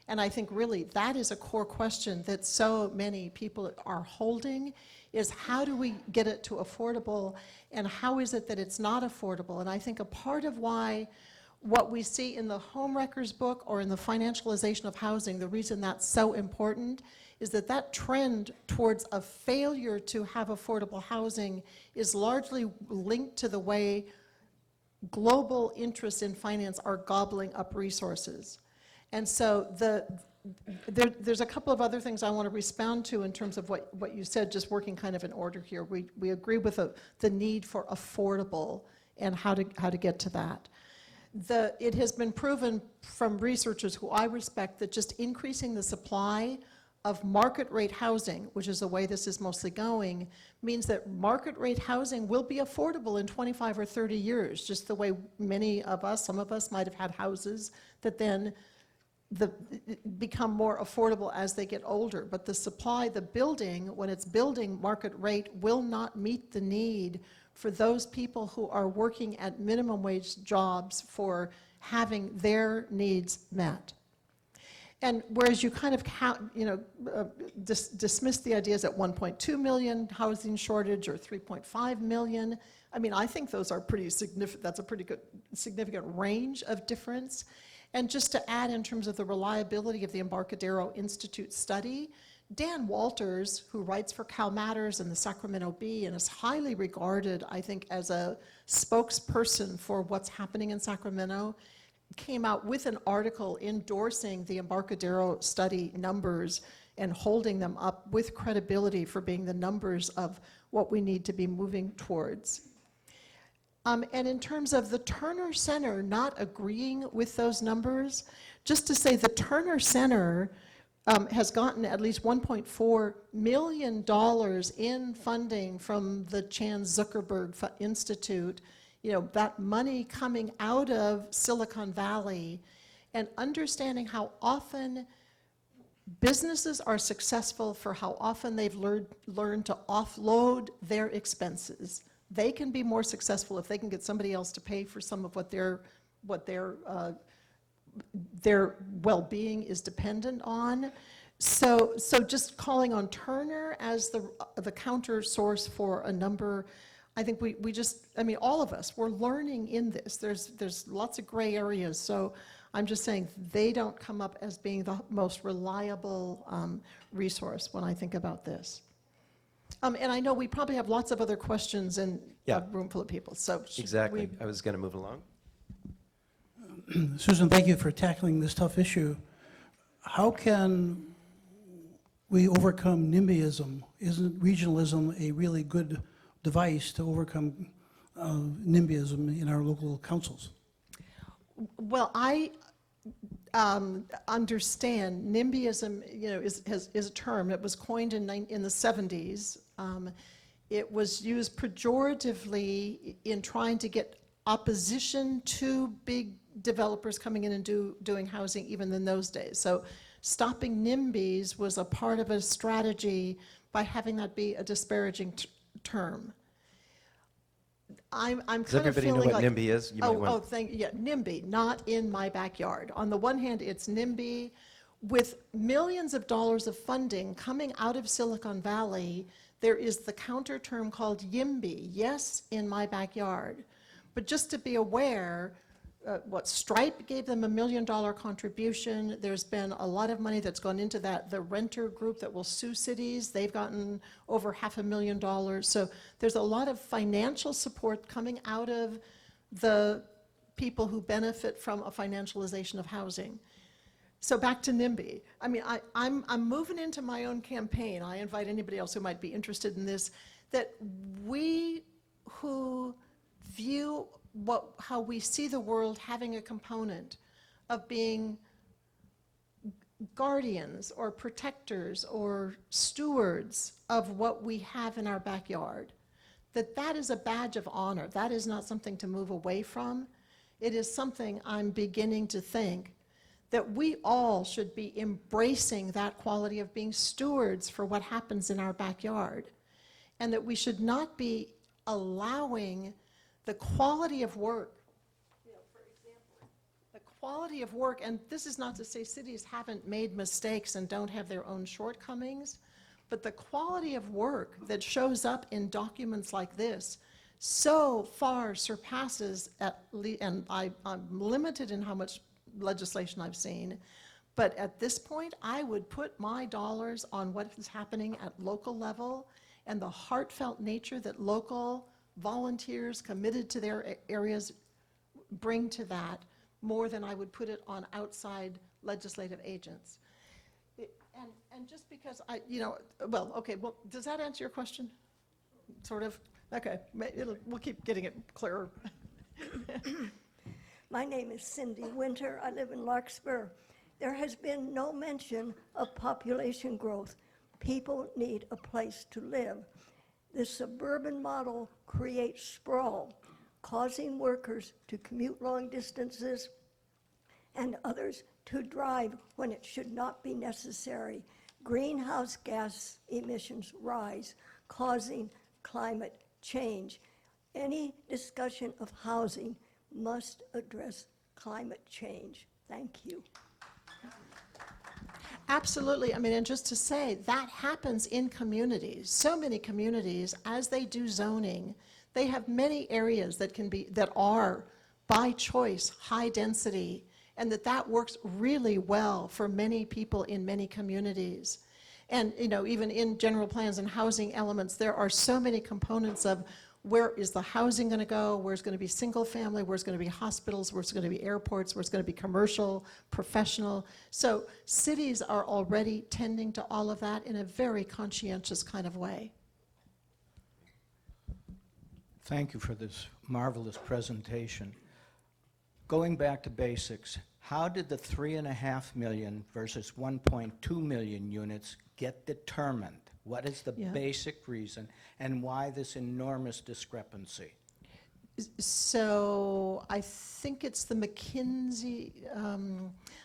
S2: And I think really that is a core question that so many people are holding, is how do we get it to affordable, and how is it that it's not affordable? And I think a part of why what we see in the Homewreckers book or in the Financialization of Housing, the reason that's so important is that that trend towards a failure to have affordable housing is largely linked to the way global interests in finance are gobbling up resources. And so there's a couple of other things I want to respond to in terms of what you said, just working kind of in order here. We agree with the need for affordable and how to get to that. It has been proven from researchers who I respect that just increasing the supply of market rate housing, which is the way this is mostly going, means that market rate housing will be affordable in 25 or 30 years, just the way many of us, some of us might have had houses that then become more affordable as they get older. But the supply, the building, when it's building market rate, will not meet the need for those people who are working at minimum wage jobs for having their needs met. And whereas you kind of dismiss the ideas at 1.2 million housing shortage or 3.5 million, I mean, I think those are pretty significant. That's a pretty good significant range of difference. And just to add in terms of the reliability of the Embarcadero Institute study, Dan Walters, who writes for Cal Matters and the Sacramento Bee and is highly regarded, I think, as a spokesperson for what's happening in Sacramento, came out with an article endorsing the Embarcadero study numbers and holding them up with credibility for being the numbers of what we need to be moving towards. And in terms of the Turner Center not agreeing with those numbers, just to say the Turner Center has gotten at least $1.4 million in funding from the Chan Zuckerberg Institute, you know, that money coming out of Silicon Valley, and understanding how often businesses are successful for how often they've learned to offload their expenses. They can be more successful if they can get somebody else to pay for some of what their well-being is dependent on. So just calling on Turner as the counter source for a number, I think we just, I mean, all of us, we're learning in this. There's lots of gray areas. So I'm just saying they don't come up as being the most reliable resource when I think about this. And I know we probably have lots of other questions in a room full of people. So
S1: Exactly. I was going to move along.
S4: Susan, thank you for tackling this tough issue. How can we overcome NIMBYism? Isn't regionalism a really good device to overcome NIMBYism in our local councils?
S2: Well, I understand NIMBYism, you know, is a term. It was coined in the 70s. It was used pejoratively in trying to get opposition to big developers coming in and doing housing even in those days. So stopping NIMBYs was a part of a strategy by having that be a disparaging term. I'm
S1: Does
S2: kind of
S1: everybody know
S2: feeling
S1: what
S2: like,
S1: NIMBY is? You might want-
S2: NIMBY, not in my backyard. On the one hand, it's NIMBY with millions of dollars of funding coming out of Silicon Valley. There is the counter term called YIMBY, yes, in my backyard. But just to be aware, Stripe gave them $1 million contribution. There's been a lot of money that's gone into that. The renter group that will sue cities, they've gotten over $500,000. So there's a lot of financial support coming out of the people who benefit from a financialization of housing. So back to NIMBY. I mean, I'm moving into my own campaign. I invite anybody else who might be interested in this, that we who view how we see the world having a component of being guardians or protectors or stewards of what we have in our backyard, that is a badge of honor. That is not something to move away from. It is something I'm beginning to think that we all should be embracing that quality of being stewards for what happens in our backyard, and that we should not be allowing the quality of work, you know, for example, the quality of work, and this is not to say cities haven't made mistakes and don't have their own shortcomings, but the quality of work that shows up in documents like this so far surpasses, and I'm limited in how much legislation I've seen, but at this point, I would put my dollars on what is happening at local level and the heartfelt nature that local volunteers committed to their areas bring to that, more than I would put it on outside legislative agents. And just because does that answer your question? Sort of? Okay, we'll keep getting it clearer.
S5: My name is Cindy Winter. I live in Larkspur. There has been no mention of population growth. People need a place to live. The suburban model creates sprawl, causing workers to commute long distances and others to drive when it should not be necessary. Greenhouse gas emissions rise, causing climate change. Any discussion of housing must address climate change. Thank you.
S2: Absolutely. I mean, and just to say, that happens in communities. So many communities, as they do zoning, they have many areas that are by choice high density, and that works really well for many people in many communities. And, even in general plans and housing elements, there are so many components of where is the housing going to go, where's going to be single family, where's going to be hospitals, where's going to be airports, where's going to be commercial, professional. So cities are already tending to all of that in a very conscientious kind of way.
S6: Thank you for this marvelous presentation. Going back to basics, how did the 3.5 million versus 1.2 million units get determined? What is the
S2: Yeah.
S6: basic reason, and why this enormous discrepancy?
S2: So I think it's the McKinsey,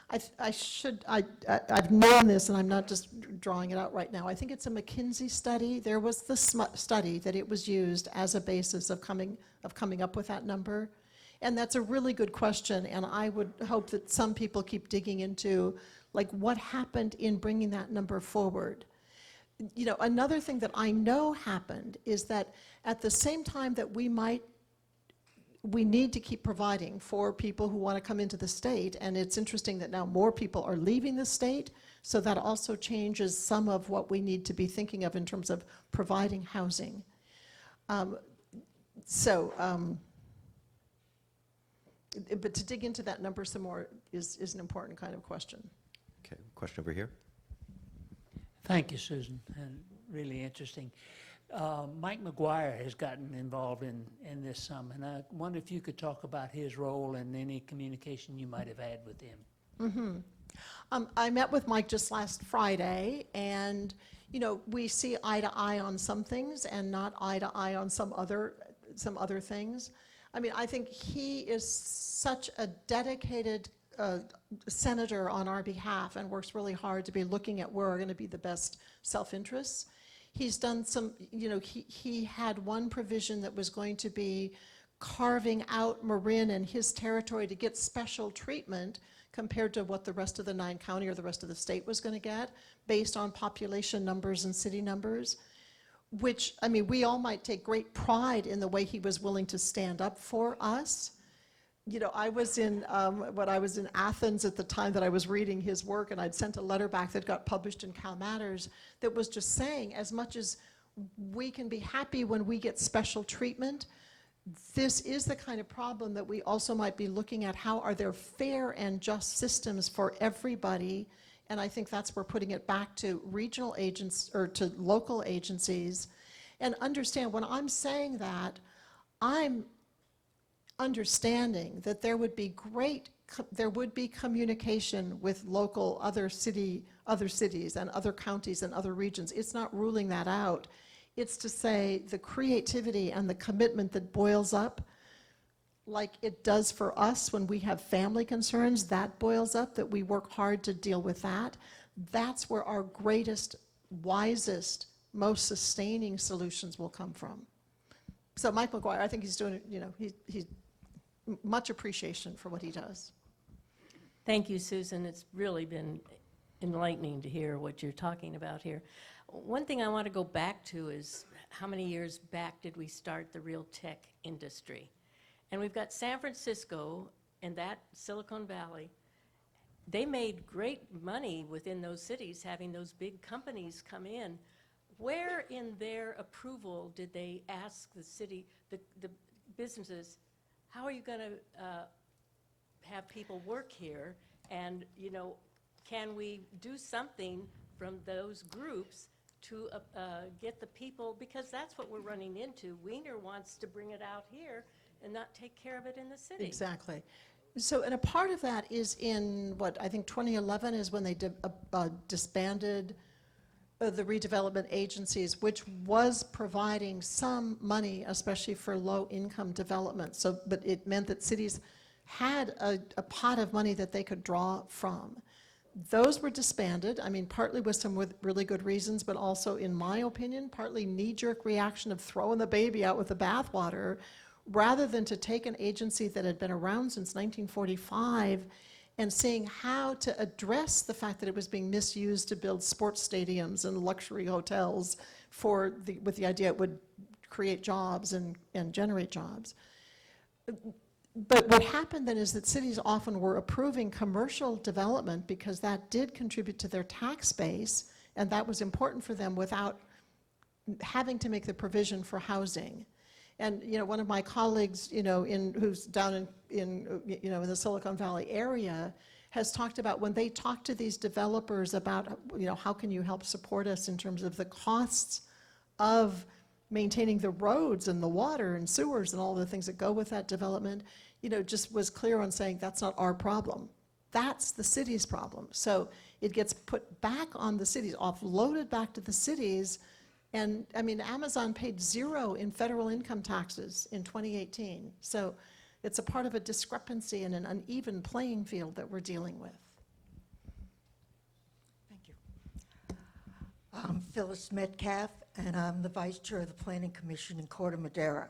S2: I've known this, and I'm not just drawing it out right now. I think it's a McKinsey study. There was the study that it was used as a basis of coming up with that number. And that's a really good question, and I would hope that some people keep digging into, like, what happened in bringing that number forward. Another thing that I know happened is that at the same time that we need to keep providing for people who want to come into the state, and it's interesting that now more people are leaving the state, so that also changes some of what we need to be thinking of in terms of providing housing. But to dig into that number some more is an important kind of question.
S1: Okay, question over here.
S7: Thank you, Susan, and really interesting. Mike McGuire has gotten involved in this some, and I wonder if you could talk about his role and any communication you might have had with him.
S2: I met with Mike just last Friday, and we see eye to eye on some things and not eye to eye on some other things. I mean, I think he is such a dedicated senator on our behalf and works really hard to be looking at where are going to be the best self-interests. He's done some, he had one provision that was going to be carving out Marin and his territory to get special treatment compared to what the rest of the 9 county or the rest of the state was going to get based on population numbers and city numbers, which, I mean, we all might take great pride in the way he was willing to stand up for us. I was in, when I was in Athens at the time that I was reading his work, and I'd sent a letter back that got published in Cal Matters that was just saying, as much as we can be happy when we get special treatment, this is the kind of problem that we also might be looking at. How are there fair and just systems for everybody? And I think that's where putting it back to regional agents or to local agencies. And understand, when I'm saying that, I'm understanding that there would be communication with local other cities and other counties and other regions. It's not ruling that out. It's to say the creativity and the commitment that boils up, like it does for us when we have family concerns, that boils up, that we work hard to deal with that. That's where our greatest, wisest, most sustaining solutions will come from. So Mike McGuire, I think he's doing, he's much appreciation for what he does.
S8: Thank you, Susan. It's really been enlightening to hear what you're talking about here. One thing I want to go back to is how many years back did we start the real tech industry? And we've got San Francisco and that Silicon Valley. They made great money within those cities having those big companies come in. Where in their approval did they ask the city, the businesses, how are you going to have people work here? And, can we do something from those groups to get the people, because that's what we're running into. Weiner wants to bring it out here and not take care of it in the city.
S2: Exactly. So, and a part of that is in, I think 2011 is when they disbanded the redevelopment agencies, which was providing some money, especially for low-income development. So, but it meant that cities had a pot of money that they could draw from. Those were disbanded, I mean, partly with some really good reasons, but also, in my opinion, partly knee-jerk reaction of throwing the baby out with the bathwater, rather than to take an agency that had been around since 1945 and seeing how to address the fact that it was being misused to build sports stadiums and luxury hotels with the idea it would create jobs and generate jobs. But what happened then is that cities often were approving commercial development because that did contribute to their tax base And that was important for them without having to make the provision for housing. And, you know, one of my colleagues, you know, who's down in the Silicon Valley area, has talked about when they talk to these developers about, you know, how can you help support us in terms of the costs of maintaining the roads and the water and sewers and all the things that go with that development, you know, just was clear on saying that's not our problem. That's the city's problem. So it gets put back on the cities, offloaded back to the cities. And I mean, Amazon paid 0 in federal income taxes in 2018. So it's a part of a discrepancy and an uneven playing field that we're dealing with.
S9: Thank you. I'm Phyllis Metcalf, and I'm the Vice Chair of the Planning Commission in Corte Madera.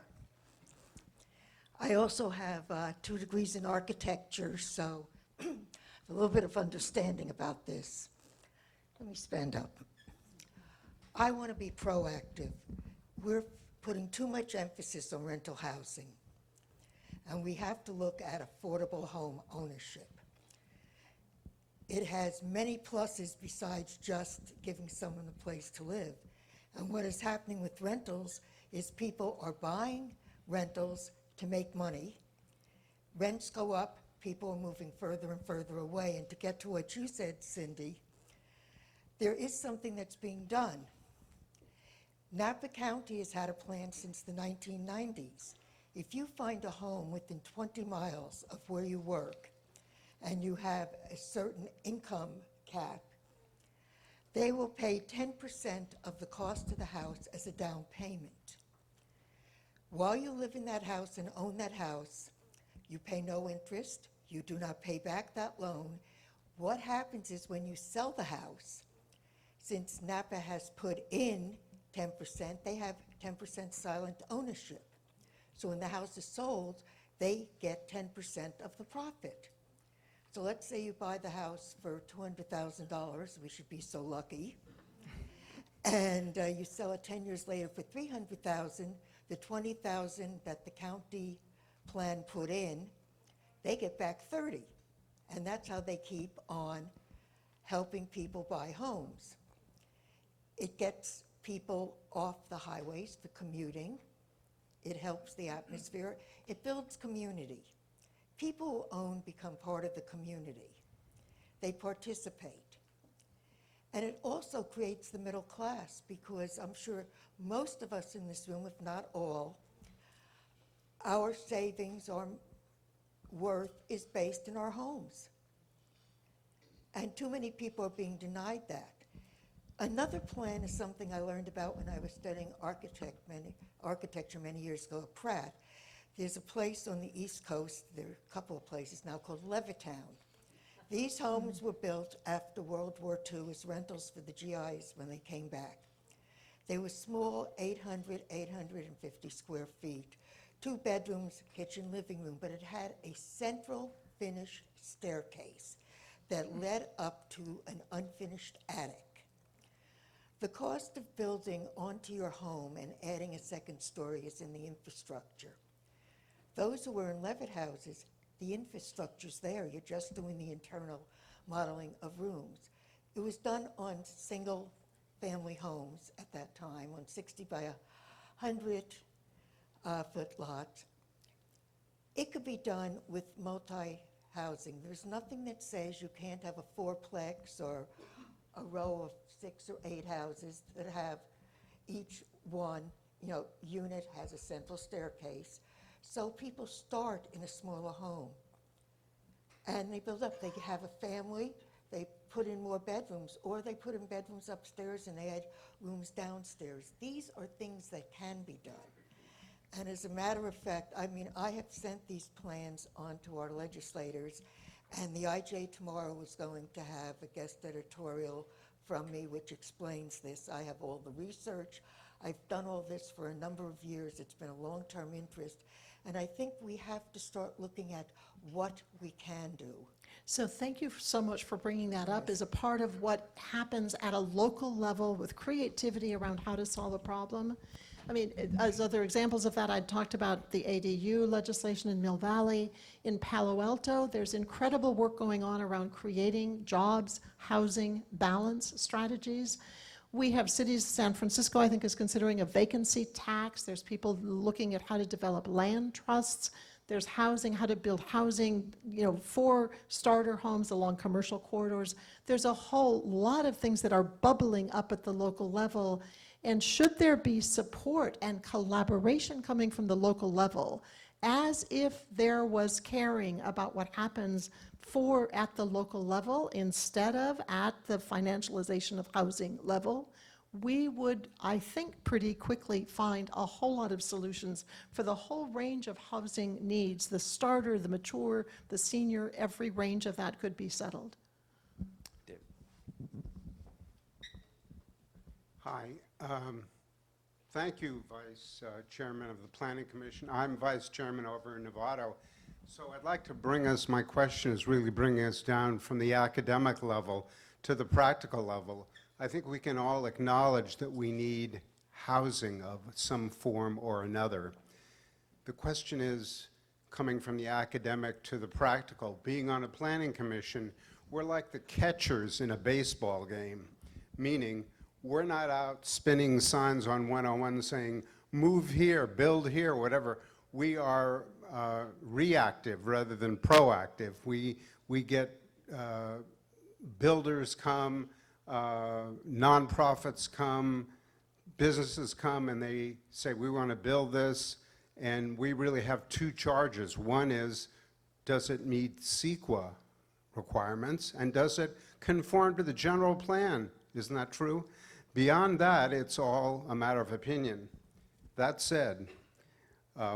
S9: I also have 2 degrees in architecture, so a little bit of understanding about this. Let me stand up. I want to be proactive. We're putting too much emphasis on rental housing, and we have to look at affordable home ownership. It has many pluses besides just giving someone a place to live. And what is happening with rentals is people are buying rentals to make money. Rents go up, people are moving further and further away. And to get to what you said, Cindy, there is something that's being done. Napa County has had a plan since the 1990s. If you find a home within 20 miles of where you work and you have a certain income cap, they will pay 10% of the cost of the house as a down payment. While you live in that house and own that house, you pay no interest, you do not pay back that loan. What happens is when you sell the house, since Napa has put in 10%, they have 10% silent ownership. So when the house is sold, they get 10% of the profit. So let's say you buy the house for $200,000, we should be so lucky, and you sell it 10 years later for $300,000, the $20,000 that the county plan put in, they get back 30. And that's how they keep on helping people buy homes. It gets people off the highways for commuting. It helps the atmosphere. It builds community. People who own become part of the community. They participate. And it also creates the middle class, because I'm sure most of us in this room, if not all, our savings, our worth is based in our homes. And too many people are being denied that. Another plan is something I learned about when I was studying architecture many years ago at Pratt. There's a place on the East Coast, there are a couple of places now, called Levittown. These homes were built after World War II as rentals for the GIs when they came back. They were small, 850 square feet, 2 bedrooms, kitchen, living room, but it had a central finished staircase that led up to an unfinished attic. The cost of building onto your home and adding a second story is in the infrastructure. Those who were in Levitt houses, the infrastructure's there. You're just doing the internal modeling of rooms. It was done on single family homes at that time, on 60 by 100 foot lots. It could be done with multi-housing. There's nothing that says you can't have a 4-plex or a row of 6 or 8 houses that have each one, unit has a central staircase. So people start in a smaller home and they build up. They have a family, they put in more bedrooms, or they put in bedrooms upstairs and they add rooms downstairs. These are things that can be done. And as a matter of fact, I have sent these plans on to our legislators, and the IJ tomorrow is going to have a guest editorial from me which explains this. I have all the research. I've done all this for a number of years. It's been a long-term interest. And I think we have to start looking at what we can do.
S2: So thank you so much for bringing that up as a part of what happens at a local level with creativity around how to solve a problem. I mean, as other examples of that, I talked about the ADU legislation in Mill Valley. In Palo Alto, there's incredible work going on around creating jobs, housing, balance strategies. We have cities, San Francisco, I think, is considering a vacancy tax. There's people looking at how to develop land trusts. There's housing, how to build housing, for starter homes along commercial corridors. There's a whole lot of things that are bubbling up at the local level. And should there be support and collaboration coming from the local level, as if there was caring about what happens at the local level instead of at the financialization of housing level, we would, I think, pretty quickly find a whole lot of solutions for the whole range of housing needs. The starter, the mature, the senior, every range of that could be settled.
S1: Dave.
S10: Hi. Thank you, Vice Chairman of the Planning Commission. I'm Vice Chairman over in Novato. So I'd like to my question is really bringing us down from the academic level to the practical level. I think we can all acknowledge that we need housing of some form or another. The question is, coming from the academic to the practical, being on a planning commission, we're like the catchers in a baseball game, meaning we're not out spinning signs on 101 saying, move here, build here, whatever. We are reactive rather than proactive. We get builders come, nonprofits come, businesses come, and they say, we want to build this, and we really have two charges. One is, does it meet CEQA requirements, and does it conform to the general plan? Isn't that true? Beyond that, it's all a matter of opinion. That said,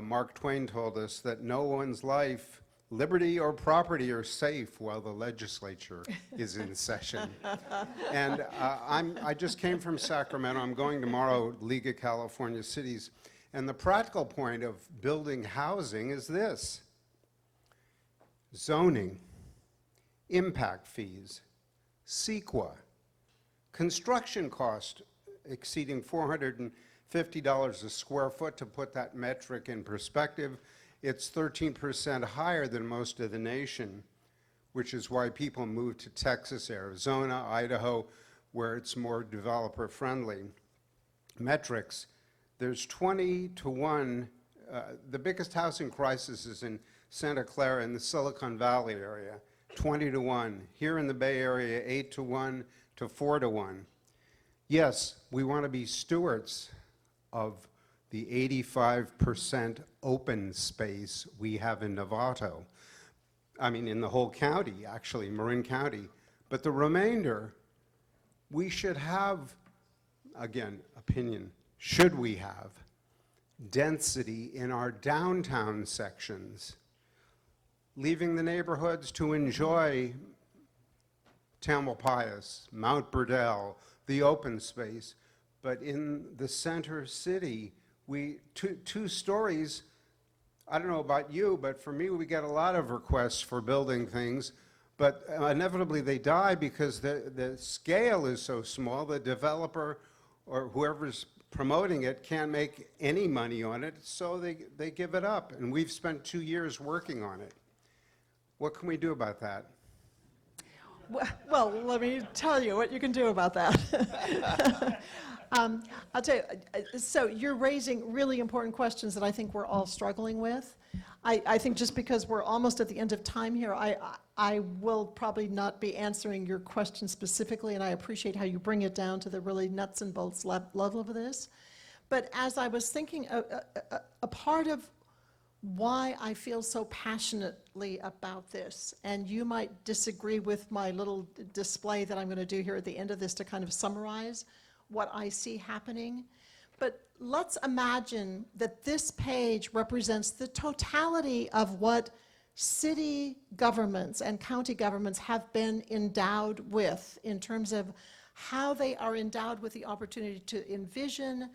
S10: Mark Twain told us that no one's life, liberty or property are safe while the legislature is in session. And I just came from Sacramento. I'm going tomorrow, League of California Cities. And the practical point of building housing is this: zoning, impact fees, CEQA, construction cost exceeding $450 a square foot. To put that metric in perspective, it's 13% higher than most of the nation, which is why people move to Texas, Arizona, Idaho, where it's more developer friendly. Metrics, there's 20 to 1. The biggest housing crisis is in Santa Clara in the Silicon Valley area, 20 to 1. Here in the Bay Area, 8 to 1 to 4 to 1. Yes, we want to be stewards of the 85% open space we have in Novato. I mean, in the whole county, actually, Marin County. But the remainder, we should have, again, opinion, should we have density in our downtown sections, leaving the neighborhoods to enjoy Tamalpais, Mount Burdell, the open space, but in the center city, two stories. I don't know about you, but for me, we get a lot of requests for building things, but inevitably they die because the scale is so small, the developer or whoever's promoting it can't make any money on it, so they give it up. And we've spent 2 years working on it. What can we do about that?
S2: Well, let me tell you what you can do about that. I'll tell you, so you're raising really important questions that I think we're all struggling with. I think just because we're almost at the end of time here, I will probably not be answering your question specifically, and I appreciate how you bring it down to the really nuts and bolts level of this. But as I was thinking, a part of why I feel so passionately about this, and you might disagree with my little display that I'm going to do here at the end of this to kind of summarize what I see happening. But let's imagine that this page represents the totality of what city governments and county governments have been endowed with in terms of how they are endowed with the opportunity to envision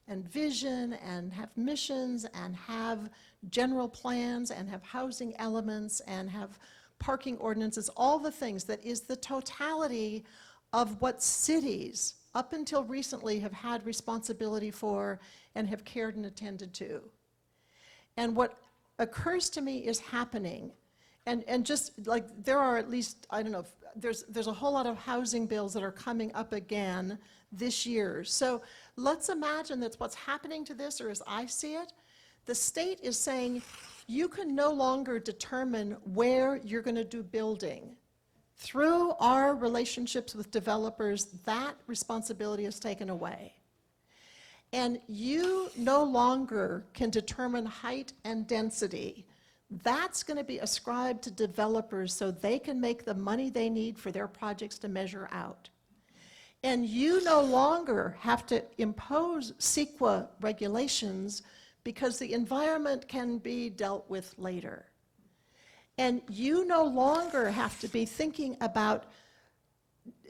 S2: and vision and have missions and have general plans and have housing elements and have parking ordinances, all the things that is the totality of what cities up until recently, have had responsibility for and have cared and attended to. And what occurs to me is happening, and just like there are at least, I don't know, there's a whole lot of housing bills that are coming up again this year. So let's imagine that's what's happening to this, or as I see it, the state is saying you can no longer determine where you're going to do building. Through our relationships with developers, that responsibility is taken away. And you no longer can determine height and density. That's going to be ascribed to developers so they can make the money they need for their projects to measure out. And you no longer have to impose CEQA regulations because the environment can be dealt with later. And you no longer have to be thinking about,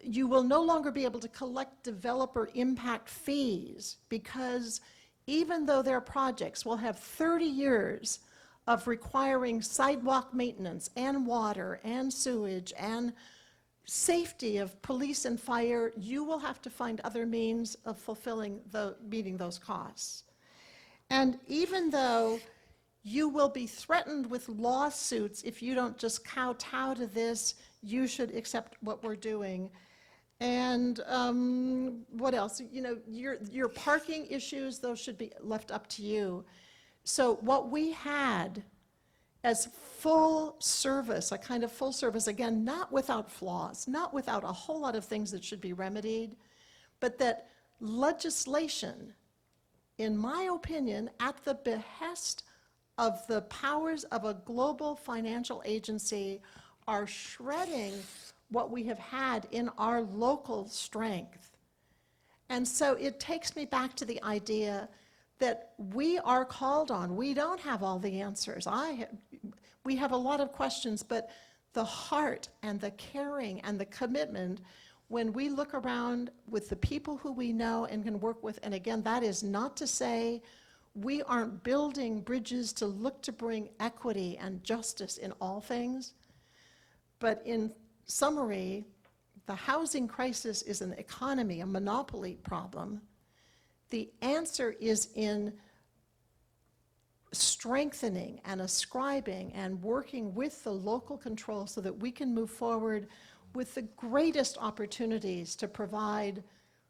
S2: you will no longer be able to collect developer impact fees because even though their projects will have 30 years of requiring sidewalk maintenance and water and sewage and safety of police and fire, you will have to find other means of meeting those costs. And even though you will be threatened with lawsuits if you don't just kowtow to this, you should accept what we're doing. And what else? You know, your parking issues, those should be left up to you. So what we had as full service, a kind of full service, again, not without flaws, not without a whole lot of things that should be remedied, but that legislation, in my opinion, at the behest of the powers of a global financial agency, are shredding what we have had in our local strength. And so it takes me back to the idea that we are called on. We don't have all the answers. We have a lot of questions, but the heart and the caring and the commitment, when we look around with the people who we know and can work with, and again, that is not to say we aren't building bridges to look to bring equity and justice in all things, but in summary, the housing crisis is an economy, a monopoly problem. The answer is in strengthening and ascribing and working with the local control so that we can move forward with the greatest opportunities to provide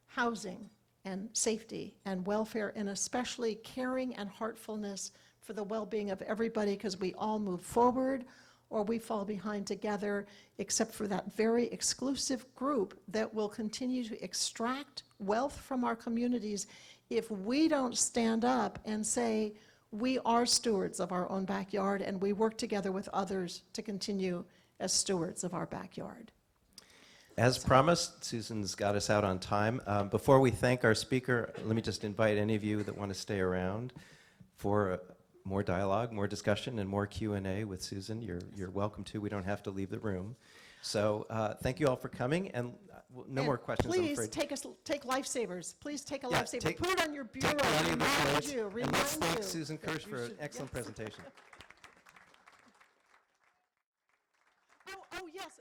S2: housing and safety and welfare, and especially caring and heartfulness for the well-being of everybody, because we all move forward or we fall behind together, except for that very exclusive group that will continue to extract wealth from our communities if we don't stand up and say, we are stewards of our own backyard and we work together with others to continue as stewards of our backyard.
S1: As promised, Susan's got us out on time. Before we thank our speaker, let me just invite any of you that want to stay around for more dialogue, more discussion, and more Q&A with Susan. You're welcome to. We don't have to leave the room. So thank you all for coming, and no more questions, I'm afraid.
S2: Please take lifesavers. Please take a
S1: Yeah,
S2: lifesaver. Put it on your bureau.
S1: Take money in the
S2: Remind
S1: quotes,
S2: you.
S1: and let's
S2: Remind
S1: thank
S2: you.
S1: Susan
S2: that
S1: Kirsch
S2: you
S1: for an
S2: should-
S1: excellent
S2: yes.
S1: presentation.
S2: Oh, yes.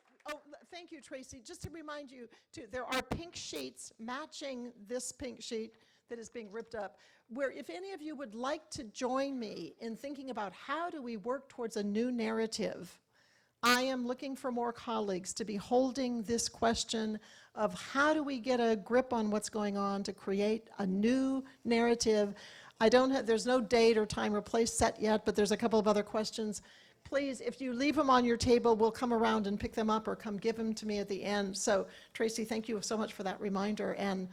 S2: Thank you, Tracy. Just to remind you, too, there are pink sheets matching this pink sheet that is being ripped up, where if any of you would like to join me in thinking about how do we work towards a new narrative, I am looking for more colleagues to be holding this question of how do we get a grip on what's going on to create a new narrative. There's no date or time or place set yet, but there's a couple of other questions. Please, if you leave them on your table, we'll come around and pick them up or come give them to me at the end. So, Tracy, thank you so much for that reminder, and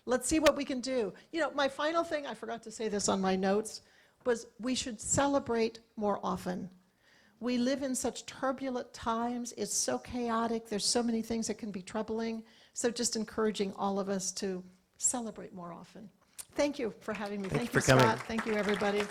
S2: let's see what we can do. You know, my final thing, I forgot to say this on my notes, was we should celebrate more often. We live in such turbulent times. It's so chaotic. There's so many things that can be troubling. So just encouraging all of us to celebrate more often. Thank you for having me.
S1: Thank you for
S2: Scott.
S1: coming.
S2: Thank you, everybody.